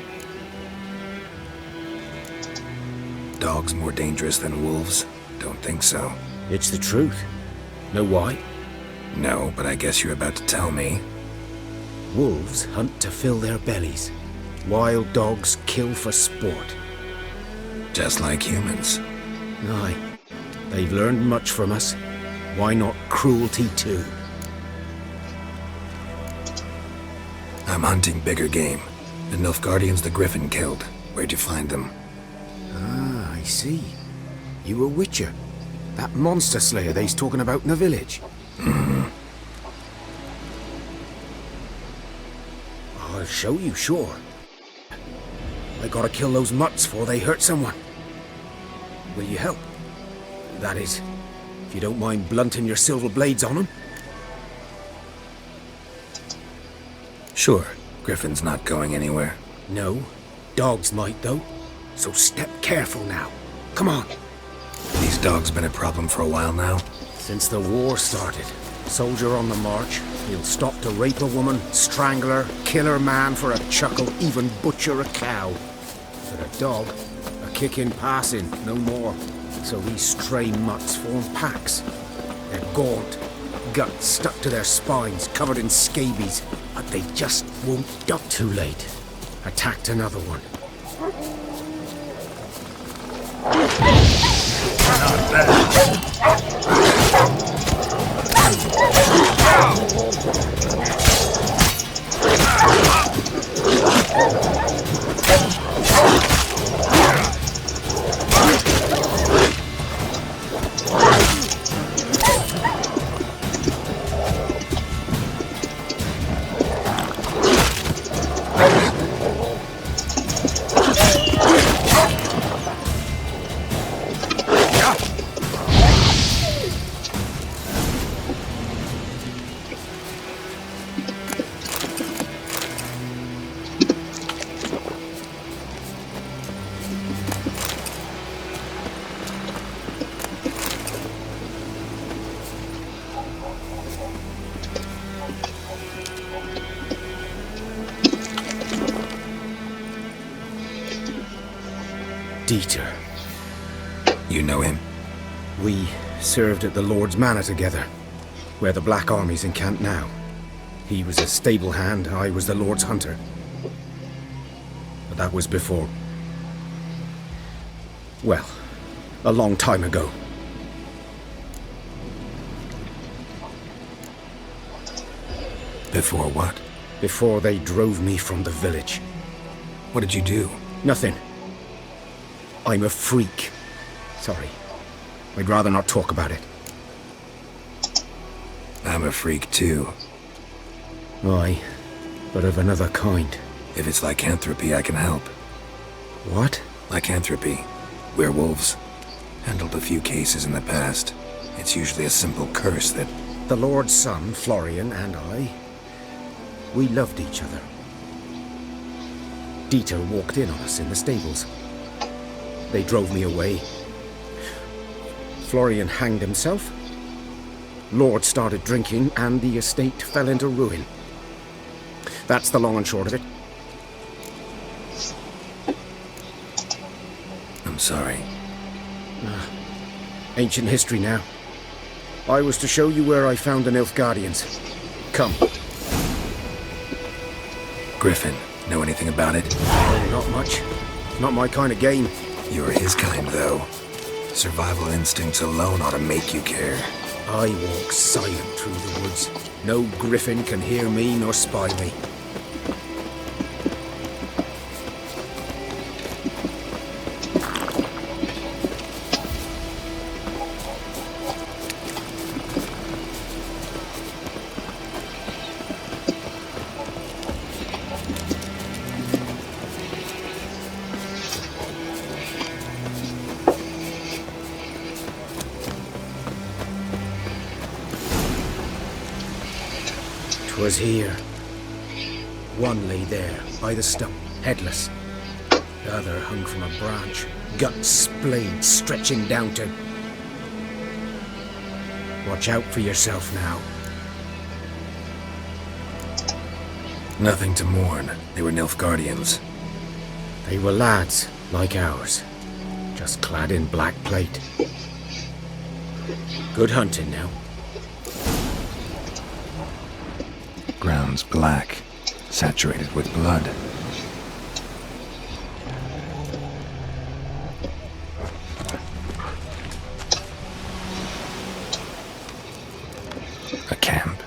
Dogs more dangerous than wolves? Don't think so. It's the truth. Know why? No, but I guess you're about to tell me. Wolves hunt to fill their bellies. Wild dogs kill for sport. Just like humans. Aye. They've learned much from us. Why not cruelty too? I'm hunting bigger game. The Nilfgaardians the Griffin killed. Where'd you find them? Ah, I see. You a witcher. That monster slayer they's talking about in the village. Mm-hmm. I'll show you, sure. I gotta kill those mutts before they hurt someone. Will you help? That is, if you don't mind blunting your silver blades on them. Sure. Griffin's not going anywhere. No. Dogs might, though. So step careful now. Come on. These dogs been a problem for a while now? Since the war started. Soldier on the march. He'll stop to rape a woman, strangle her, kill her man for a chuckle, even butcher a cow. But a dog, a kick in passing, no more. So these stray mutts form packs. They're gaunt, guts stuck to their spines, covered in scabies, but they just won't duck. Too late. Attacked another one. Not bad. Dieter. You know him? We served at the Lord's Manor together, where the Black Army's encamped now. He was a stable hand, I was the Lord's hunter. But that was before... well, a long time ago. Before what? Before they drove me from the village. What did you do? Nothing. I'm a freak. Sorry. I'd rather not talk about it. I'm a freak too. Aye, but of another kind. If it's lycanthropy, I can help. What? Lycanthropy. Werewolves. Handled a few cases in the past. It's usually a simple curse that... The Lord's son, Florian, and I... we loved each other. Dieter walked in on us in the stables. They drove me away. Florian hanged himself. Lord started drinking, and the estate fell into ruin. That's the long and short of it. I'm sorry. Ancient history now. I was to show you where I found the Nilfgaardians. Come. Griffin, know anything about it? Oh, not much. Not my kind of game. You're his kind, though. Survival instincts alone ought to make you care. I walk silent through the woods. No griffin can hear me nor spy me. 'Twas here. One lay there, by the stump, headless. The other hung from a branch, guts splayed, stretching down to... Watch out for yourself now. Nothing to mourn. They were Nilfgaardians. They were lads, like ours. Just clad in black plate. Good hunting now. Ground's black, saturated with blood. A camp.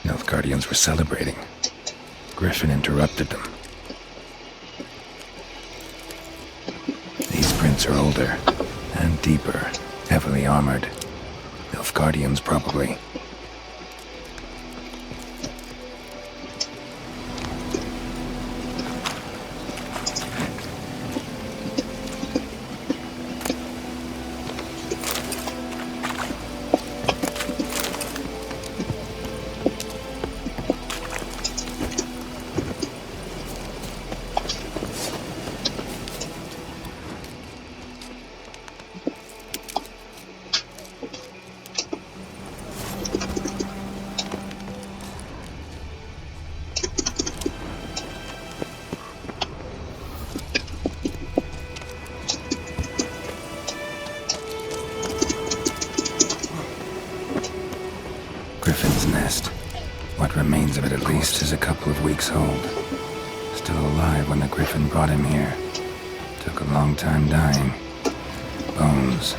Nilfgaardians were celebrating. Griffin interrupted them. These prints are older and deeper, heavily armored. Nilfgaardians, probably. Griffin's nest. What remains of it, at least, is a couple of weeks old. Still alive when the Griffin brought him here. Took a long time dying. Bones.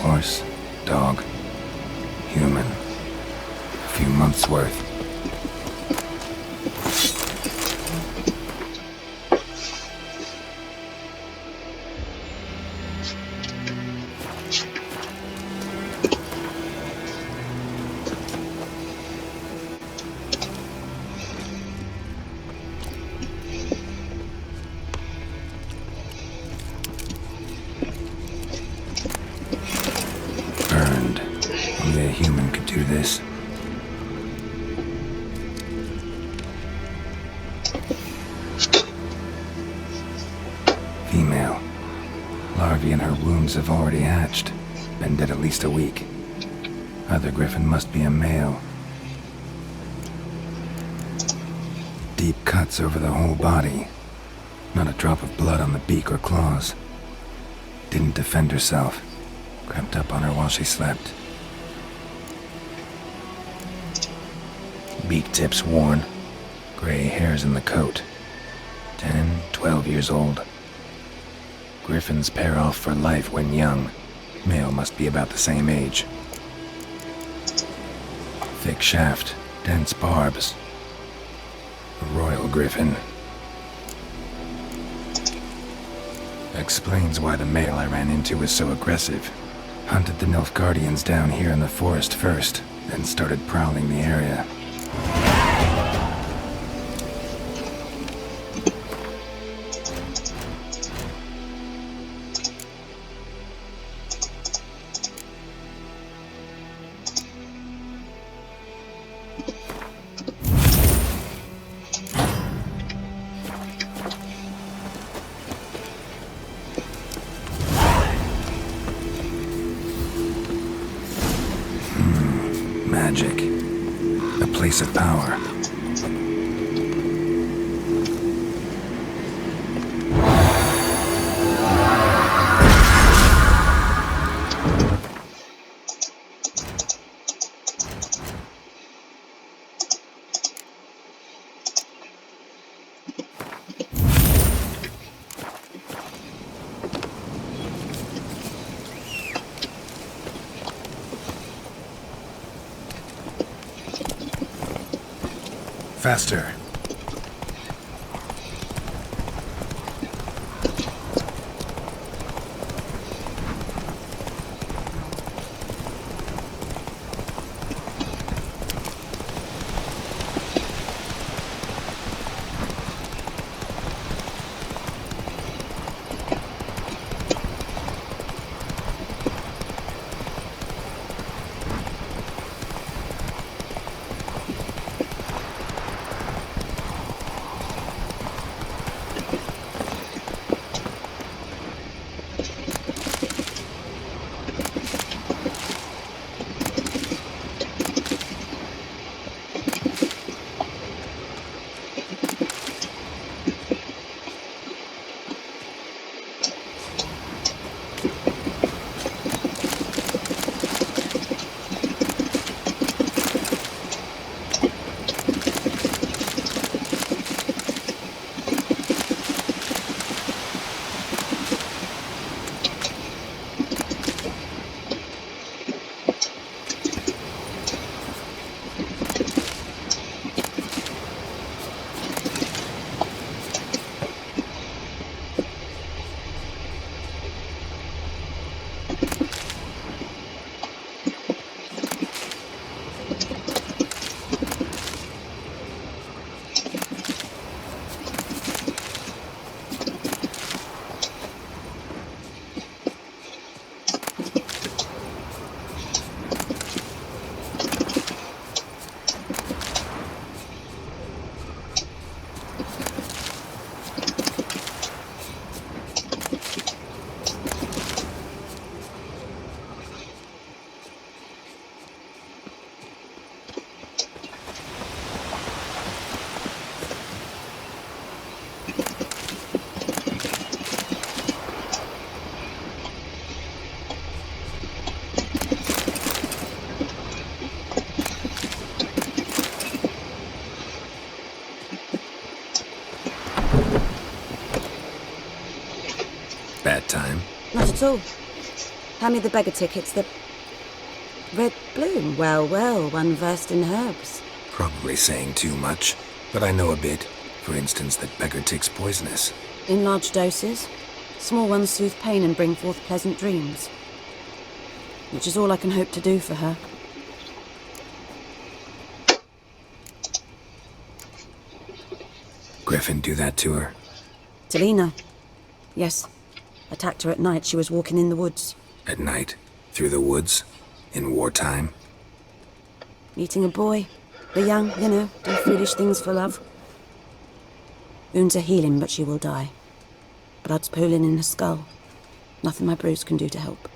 Horse. Dog. Human. A few months' worth. Burned. Only a human could do this. Female. Larvae in her wounds have already hatched. Been dead at least a week. Other Griffin must be a male. Deep cuts over the whole body. Not a drop of blood on the beak or claws. Didn't defend herself. Crept up on her while she slept. Beak tips worn. Gray hairs in the coat. 10, 12 years old. Griffins pair off for life when young. Male must be about the same age. Thick shaft, dense barbs. A royal griffin. Explains why the male I ran into was so aggressive. Hunted the Nilfgaardians down here in the forest first, then started prowling the area. Magic. A place of power. Faster. Bad time? Not at all. Hand me the beggar tickets, the red bloom. Well, well, one versed in herbs. Probably saying too much, but I know a bit. For instance, that beggar tick's poisonous. In large doses. Small ones soothe pain and bring forth pleasant dreams. Which is all I can hope to do for her. Griffin do that to her? Talina. Yes. Attacked her at night. She was walking in the woods. At night? Through the woods? In wartime? Meeting a boy. The young, you know, do foolish things for love. Wounds are healing, but she will die. Blood's pooling in her skull. Nothing my brews can do to help.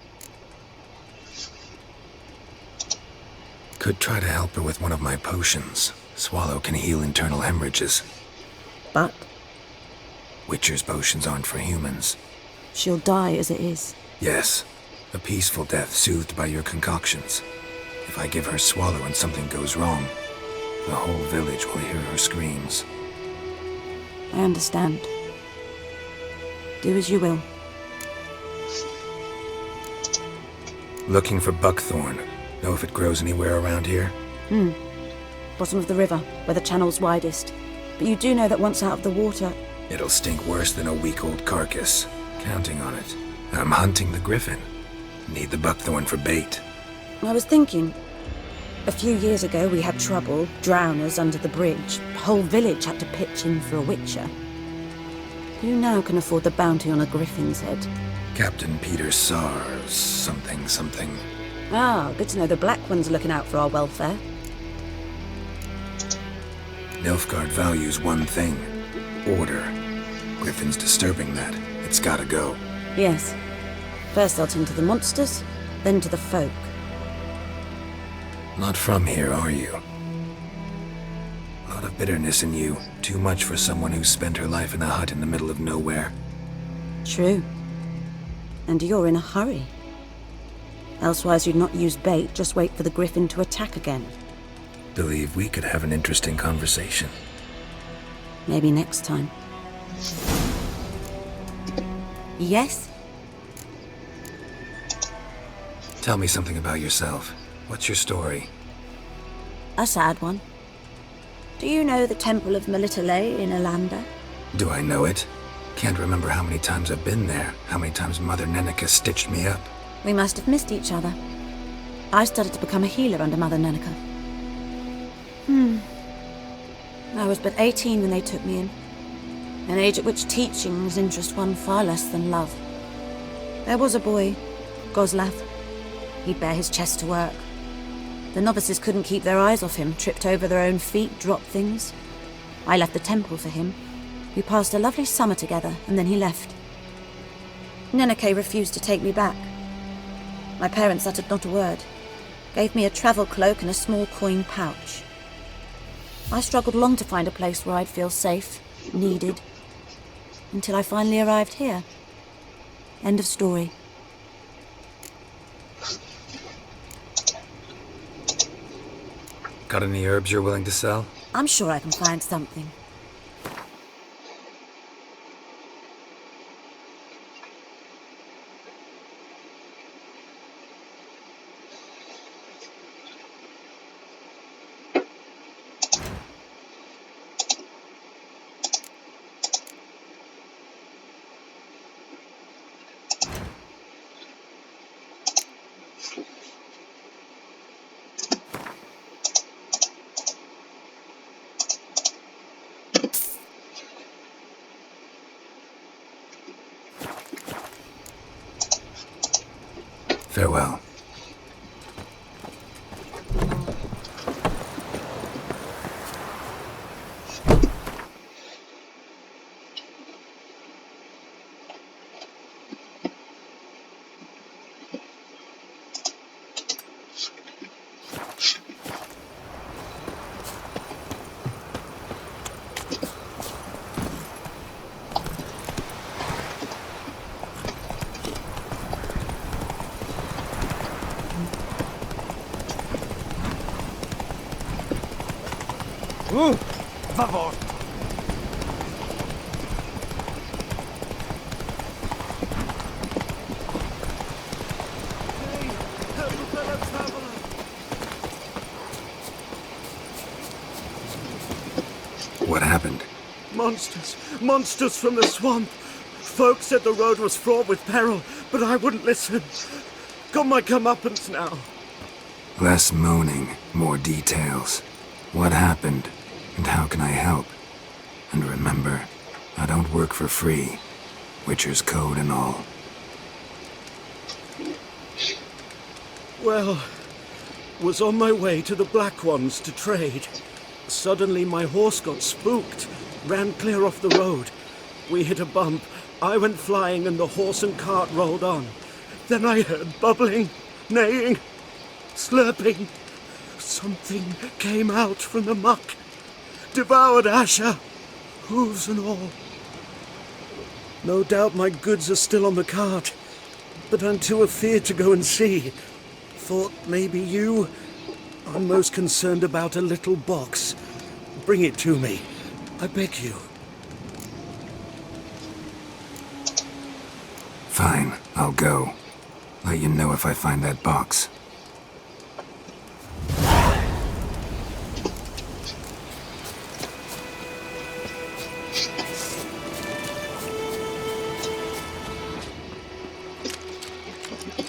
Could try to help her with one of my potions. Swallow can heal internal hemorrhages. But? Witcher's potions aren't for humans. she'll die as it is. Yes, a peaceful death soothed by your concoctions. If I give her swallow and something goes wrong, the whole village will hear her screams. I understand. Do as you will. Looking for buckthorn. Know if it grows anywhere around here? Bottom of the river, where the channel's widest. But you do know that once out of the water... It'll stink worse than a week-old carcass. Counting on it. I'm hunting the griffin. Need the buckthorn for bait. I was thinking... A few years ago we had trouble, drowners under the bridge. The whole village had to pitch in for a witcher. Who now can afford the bounty on a griffin's head? Captain Peter Sars, something. Ah, good to know the Black One's looking out for our welfare. Nilfgaard values one thing. Order. Griffin's disturbing that. It's gotta go. Yes. First I'll tend to the monsters, then to the folk. Not from here, are you? A lot of bitterness in you. Too much for someone who spent her life in a hut in the middle of nowhere. True. And you're in a hurry. Elsewise you'd not use bait, just wait for the griffin to attack again. Believe we could have an interesting conversation. Maybe next time. Yes? Tell me something about yourself. What's your story? A sad one. Do you know the Temple of Melitele in Alanda? Do I know it? Can't remember how many times I've been there, how many times Mother Neneka stitched me up. We must have missed each other. I started to become a healer under Mother Neneka. I was but 18 when they took me in. An age at which teachings interest one far less than love. There was a boy, Goslav. He'd bare his chest to work. The novices couldn't keep their eyes off him, tripped over their own feet, dropped things. I left the temple for him. We passed a lovely summer together, and then he left. Neneke refused to take me back. My parents uttered not a word. Gave me a travel cloak and a small coin pouch. I struggled long to find a place where I'd feel safe, needed, until I finally arrived here. End of story. Got any herbs you're willing to sell? I'm sure I can find something. Farewell. Favor. What happened? Monsters! Monsters from the swamp! Folk said the road was fraught with peril, but I wouldn't listen. Got my comeuppance now. Less moaning, more details. What happened, and how can I help? And remember, I don't work for free. Witcher's code and all. Well, was on my way to the Black Ones to trade. Suddenly my horse got spooked, ran clear off the road. We hit a bump, I went flying and the horse and cart rolled on. Then I heard bubbling, neighing, slurping. Something came out from the muck, devoured Asher, hooves and all. No doubt my goods are still on the cart, but I'm too afeard to go and see. Thought maybe you... I'm most concerned about a little box. Bring it to me. I beg you. Fine, I'll go. Let you know if I find that box.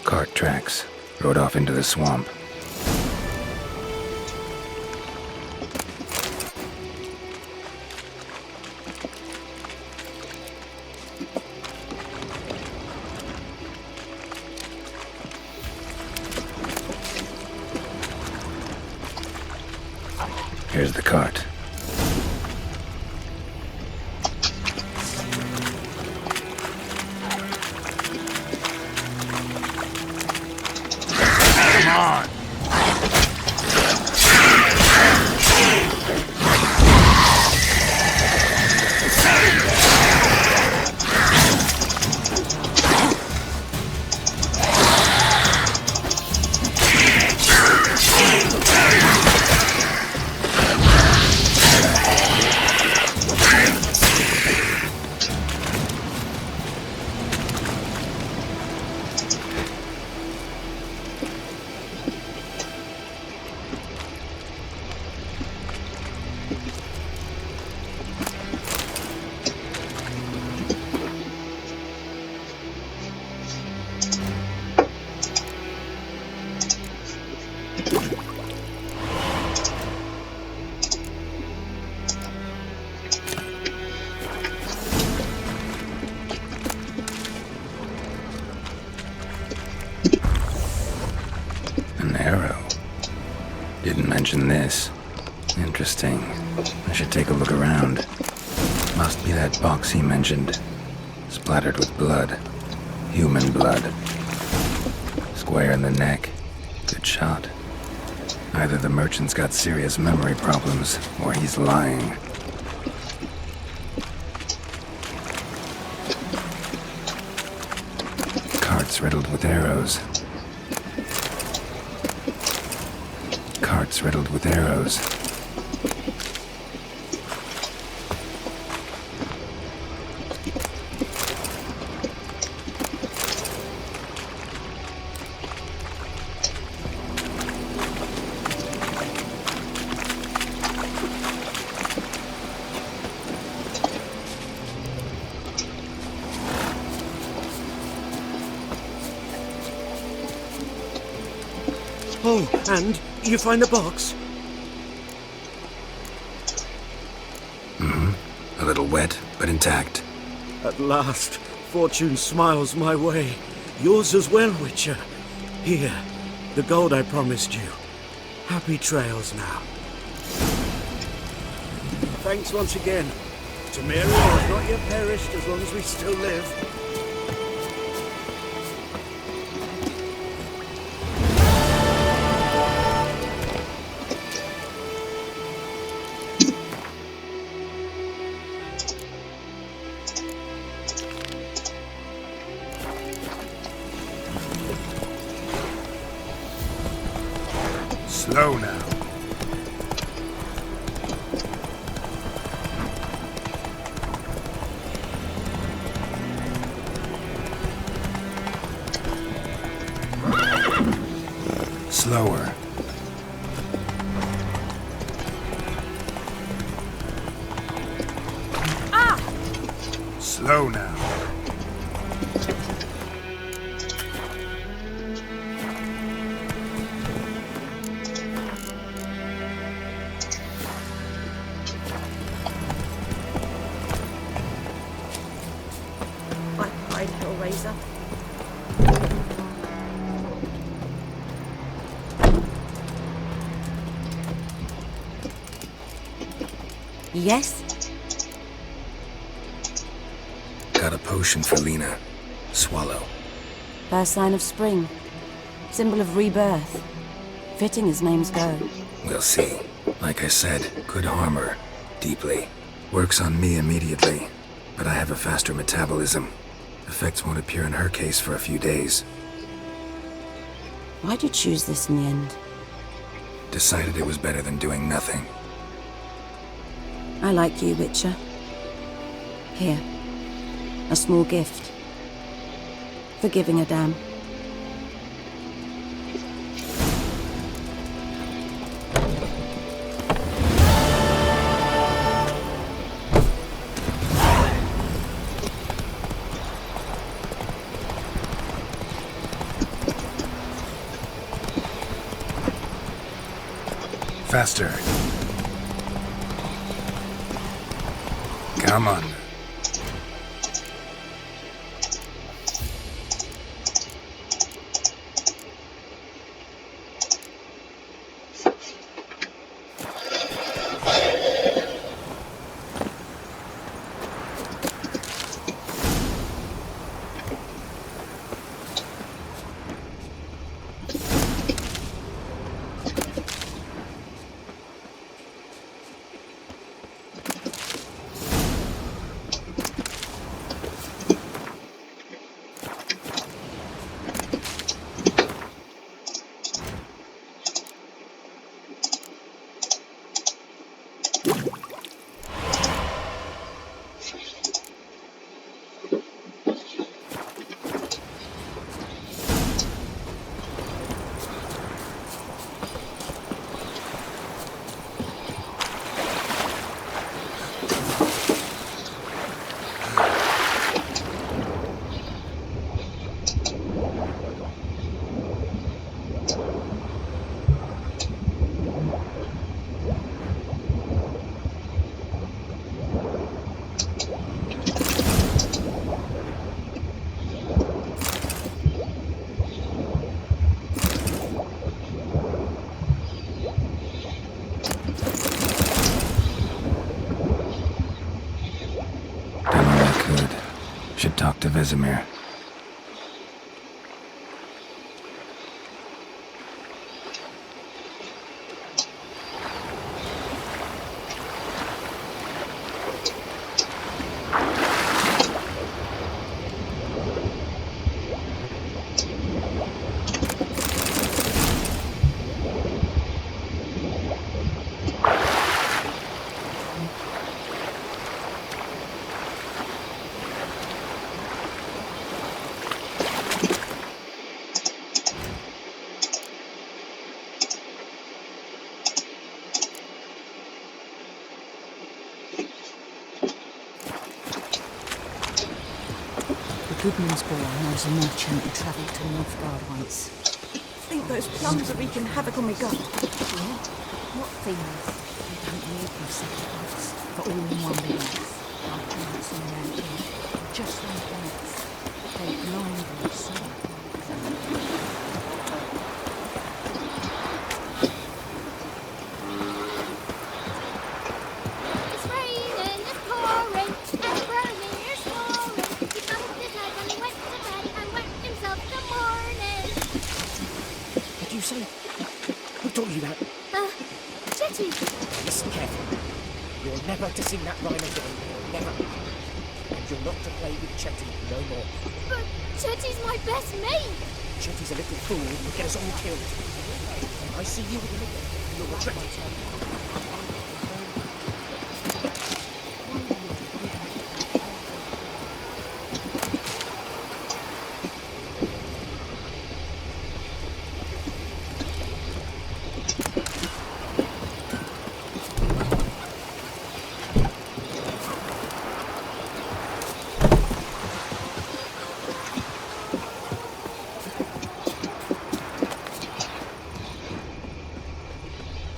Cart tracks. Rode off into the swamp. Here's the cart. Come on! An arrow. Didn't mention this. Interesting. I should take a look around. Must be that box he mentioned. Splattered with blood. Human blood. Square in the neck. Good shot. Either the merchant's got serious memory problems, or he's lying. Carts riddled with arrows. Carts riddled with arrows. Oh, and you find the box? A little wet, but intact. At last, fortune smiles my way. Yours as well, Witcher. Here, the gold I promised you. Happy trails now. Thanks once again. Temeria has not yet perished as long as we still live. Slow now. Slower. Slow now. Hide, Hellraiser. Yes? Got a potion for Lena. Swallow. First sign of spring. Symbol of rebirth. Fitting as names go. We'll see. Like I said, could harm her. Deeply. Works on me immediately. but I have a faster metabolism. Effects won't appear in her case for a few days. Why'd you choose this in the end? Decided it was better than doing nothing. I like you, Witcher. Here. A small gift. For giving a damn. Faster. Come on. Should talk to Vesemir. Goodman's boy knows a merchant who travelled to Nilfgaard once. Think those plums are wreaking havoc on me gut. Yeah? What things? You don't need your sacrifice for all in one business. Like plants all around here. Just like plants. They blind you so. It's raining, it's pouring, and Bernie is snoring. He bumped his head and went to bed and wet himself till morning. What do you say? Who taught you that? Jetty. Listen carefully. You're never to sing that rhyme again. Never. And you're not to play with Chetty no more. But Jetty's my best mate. Chetty's a little fool who will get us all killed. When I see you with him again, you'll regret it.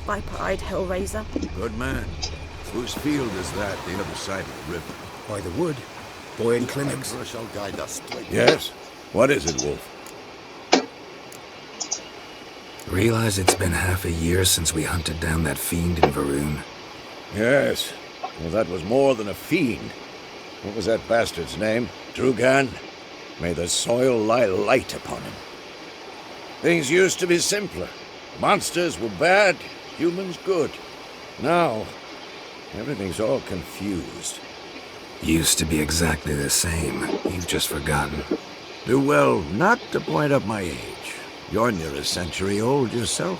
Viper-eyed Hellraiser. Good man. Whose field is that, the other side of the river? By the wood. Boy and Clemens. Emperor shall guide us. Yes? What is it, Wolf? Realize it's been half a year since we hunted down that fiend in Varun? Yes. Well, that was more than a fiend. What was that bastard's name? Drugan? May the soil lie light upon him. Things used to be simpler. Monsters were bad, humans good. Now, everything's all confused. Used to be exactly the same. You've just forgotten. Do well not to point up my age. You're near a century old yourself.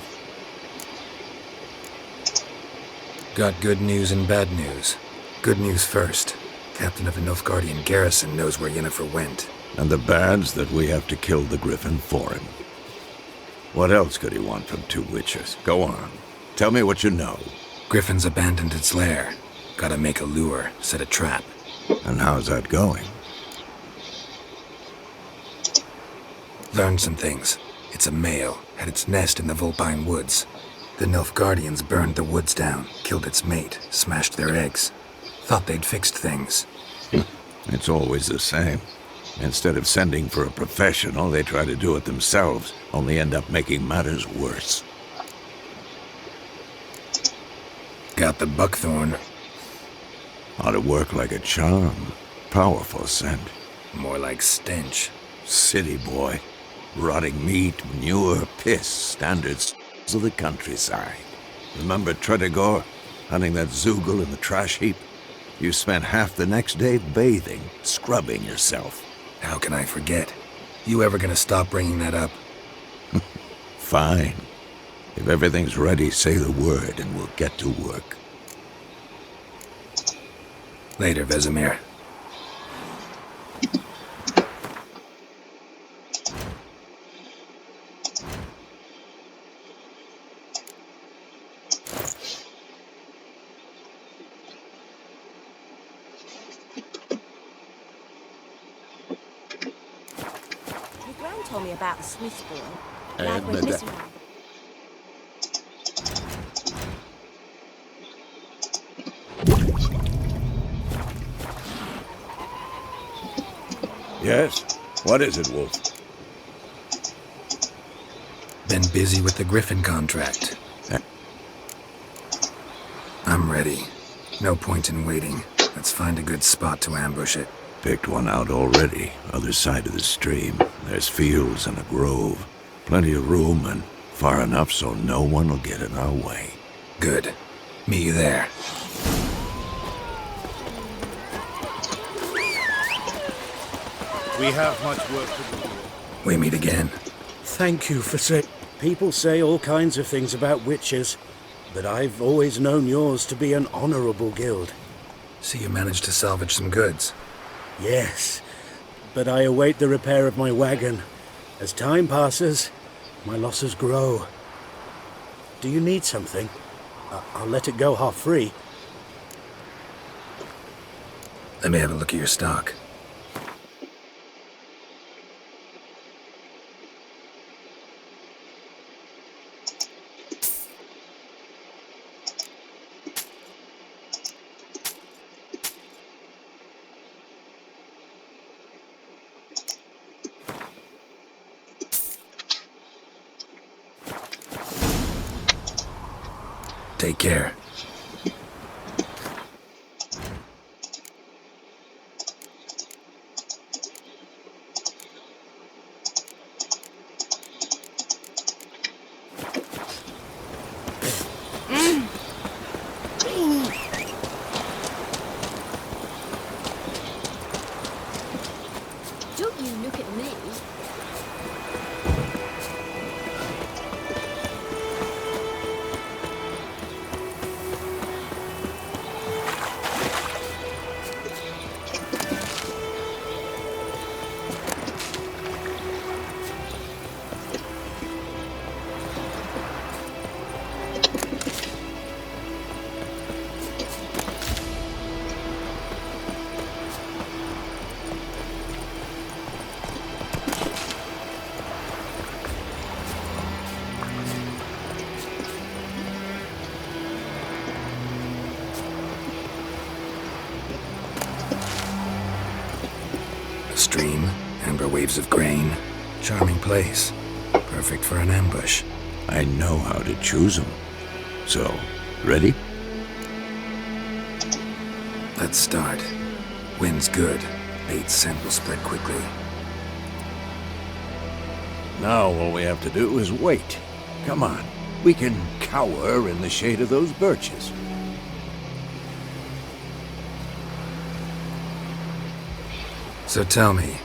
Got good news and bad news. Good news first. Captain of the Nilfgaardian garrison knows where Yennefer went. And the bad's that we have to kill the Griffin for him. What else could he want from two witches? Go on. Tell me what you know. Griffin's abandoned its lair. Gotta make a lure, set a trap. And how's that going? Learned some things. It's a male, had its nest in the Vulpine Woods. The Nilfgaardians burned the woods down, killed its mate, smashed their eggs. Thought they'd fixed things. It's always the same. Instead of sending for a professional, they try to do it themselves, only end up making matters worse. Got the buckthorn. Ought to work like a charm. Powerful scent. More like stench. City boy. Rotting meat, manure, piss, standards of the countryside. Remember Tredegor? Hunting that Zoogle in the trash heap? You spent half the next day bathing, scrubbing yourself. How can I forget? You ever gonna stop bringing that up? Fine. If everything's ready, say the word and we'll get to work. Later, Vesemir. Your gran told me about the Swiss boy. And Lad went missing. Yes? What is it, Wolf? Been busy with the Griffin contract. I'm ready. No point in waiting. Let's find a good spot to ambush it. Picked one out already. Other side of the stream. There's fields and a grove. Plenty of room and far enough so no one will get in our way. Good. Meet you there. We have much work to do. We meet again. Thank you for saying... People say all kinds of things about witches, but I've always known yours to be an honorable guild. So you managed to salvage some goods? Yes, but I await the repair of my wagon. As time passes, my losses grow. Do you need something? I'll let it go half free. Let me have a look at your stock. Take care. Don't you look at me. A stream, amber waves of grain. Charming place. Perfect for an ambush. I know how to choose them. So, ready? Let's start. Wind's good. Bait's scent will spread quickly. Now all we have to do is wait. Come on. We can cower in the shade of those birches. So tell me,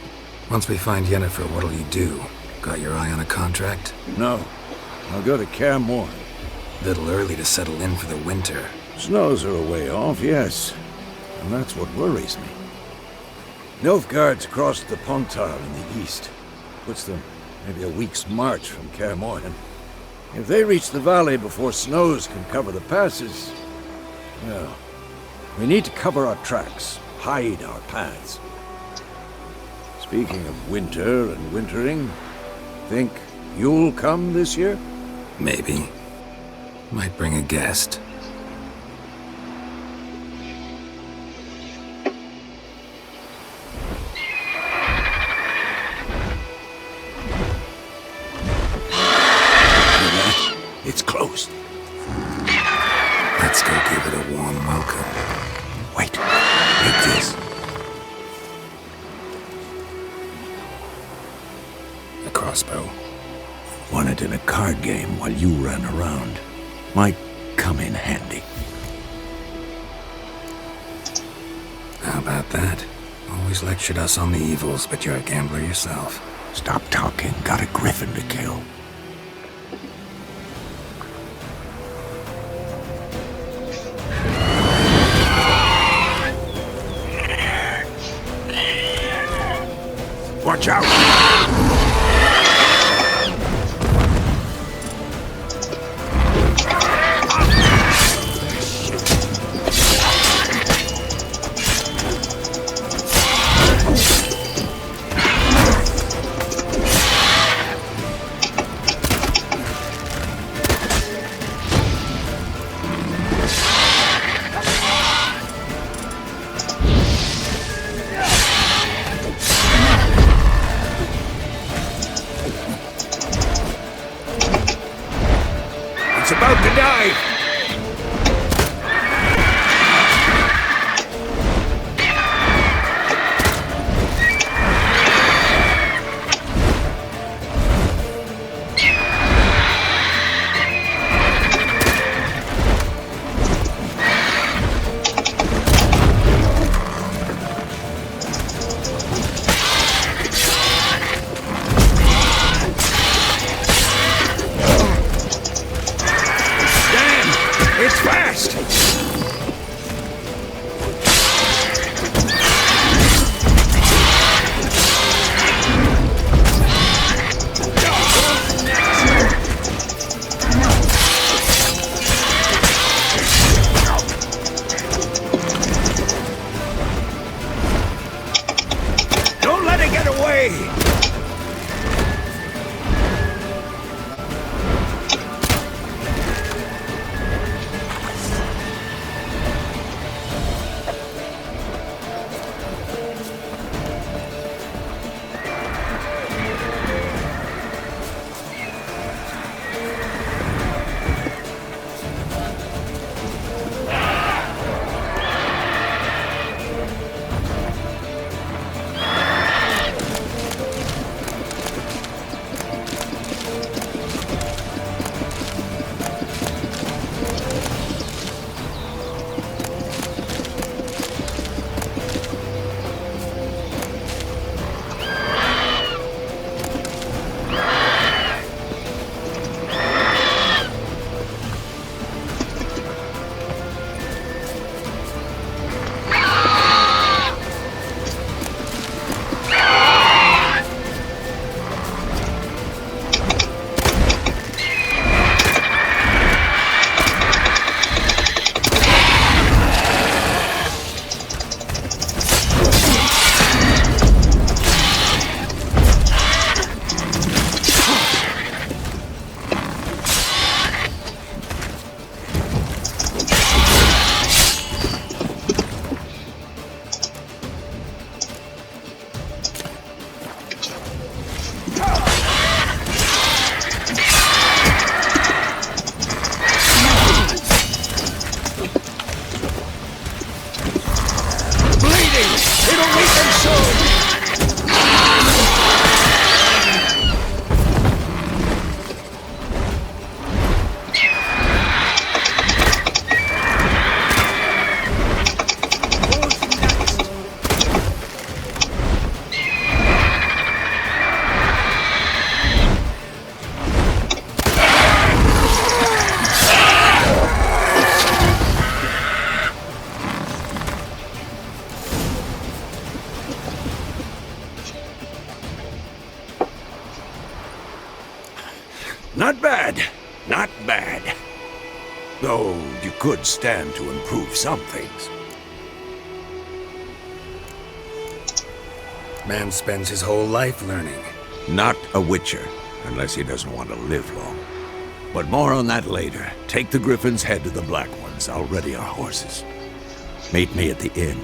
once we find Yennefer, what'll you do? Got your eye on a contract? No. I'll go to Kaer Morhen. Little early to settle in for the winter. Snows are a way off, yes. And that's what worries me. Nilfgaard's crossed the Pontar in the east. Puts them maybe a week's march from Kaer Morhen. If they reach the valley before snows can cover the passes, well, we need to cover our tracks, hide our paths. Speaking of winter and wintering, think you'll come this year? Maybe. Might bring a guest. It's closed. Let's go give it a warm welcome. Wait, take this. A crossbow. Won it in a card game while you ran around. Might come in handy. How about that? Always lectured us on the evils, but you're a gambler yourself. Stop talking. Got a griffin to kill. Watch out! It's about to die! Damn! Not bad. Not bad. Though you could stand to improve some things. Man spends his whole life learning. Not a witcher, unless he doesn't want to live long. But more on that later. Take the Griffin's head to the Black Ones. I'll ready our horses. Meet me at the inn.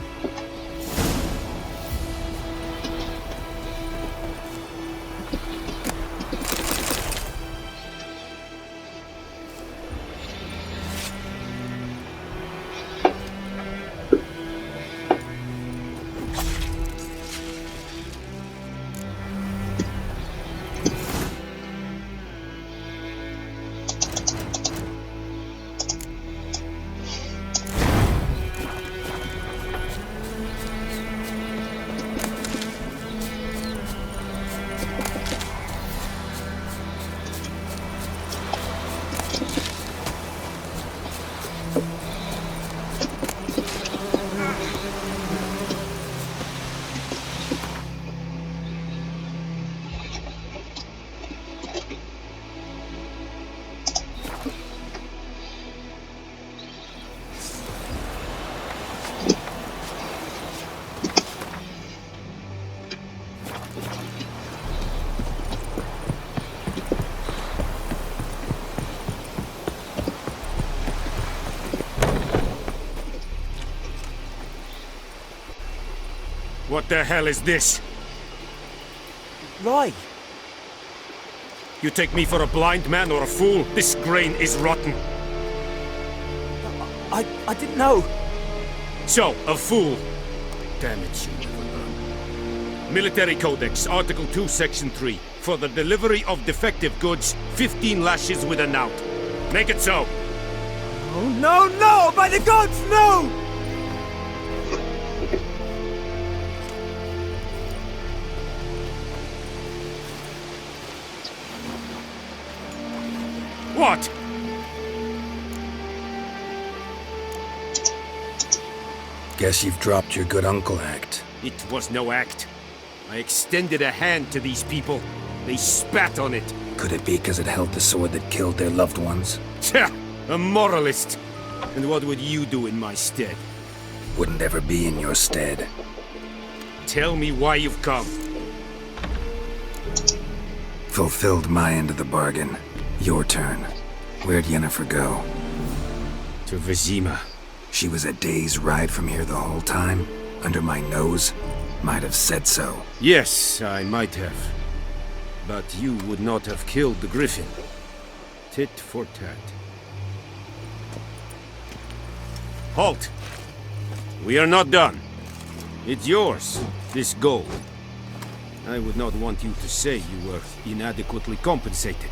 What the hell is this? Right. You take me for a blind man or a fool? This grain is rotten. I didn't know. So, a fool. Damn it, you never learn. Military Codex, Article 2, Section 3. For the delivery of defective goods, 15 lashes with a knout. Make it so. Oh, no, no! By the gods, no! What? Guess you've dropped your good uncle act. It was no act. I extended a hand to these people. They spat on it. Could it be because it held the sword that killed their loved ones? Tja! A moralist! And what would you do in my stead? Wouldn't ever be in your stead. Tell me why you've come. Fulfilled my end of the bargain. Your turn. Where'd Yennefer go? To Vizima. She was a day's ride from here the whole time? Under my nose? Might have said so. Yes, I might have. But you would not have killed the Griffin. Tit for tat. Halt! We are not done. It's yours, this gold. I would not want you to say you were inadequately compensated.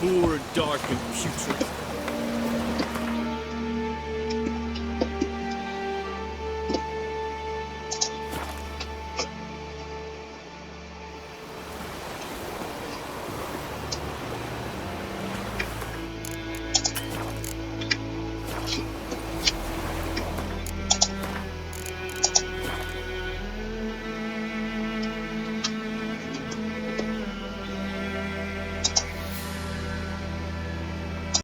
Poor, dark, and putrid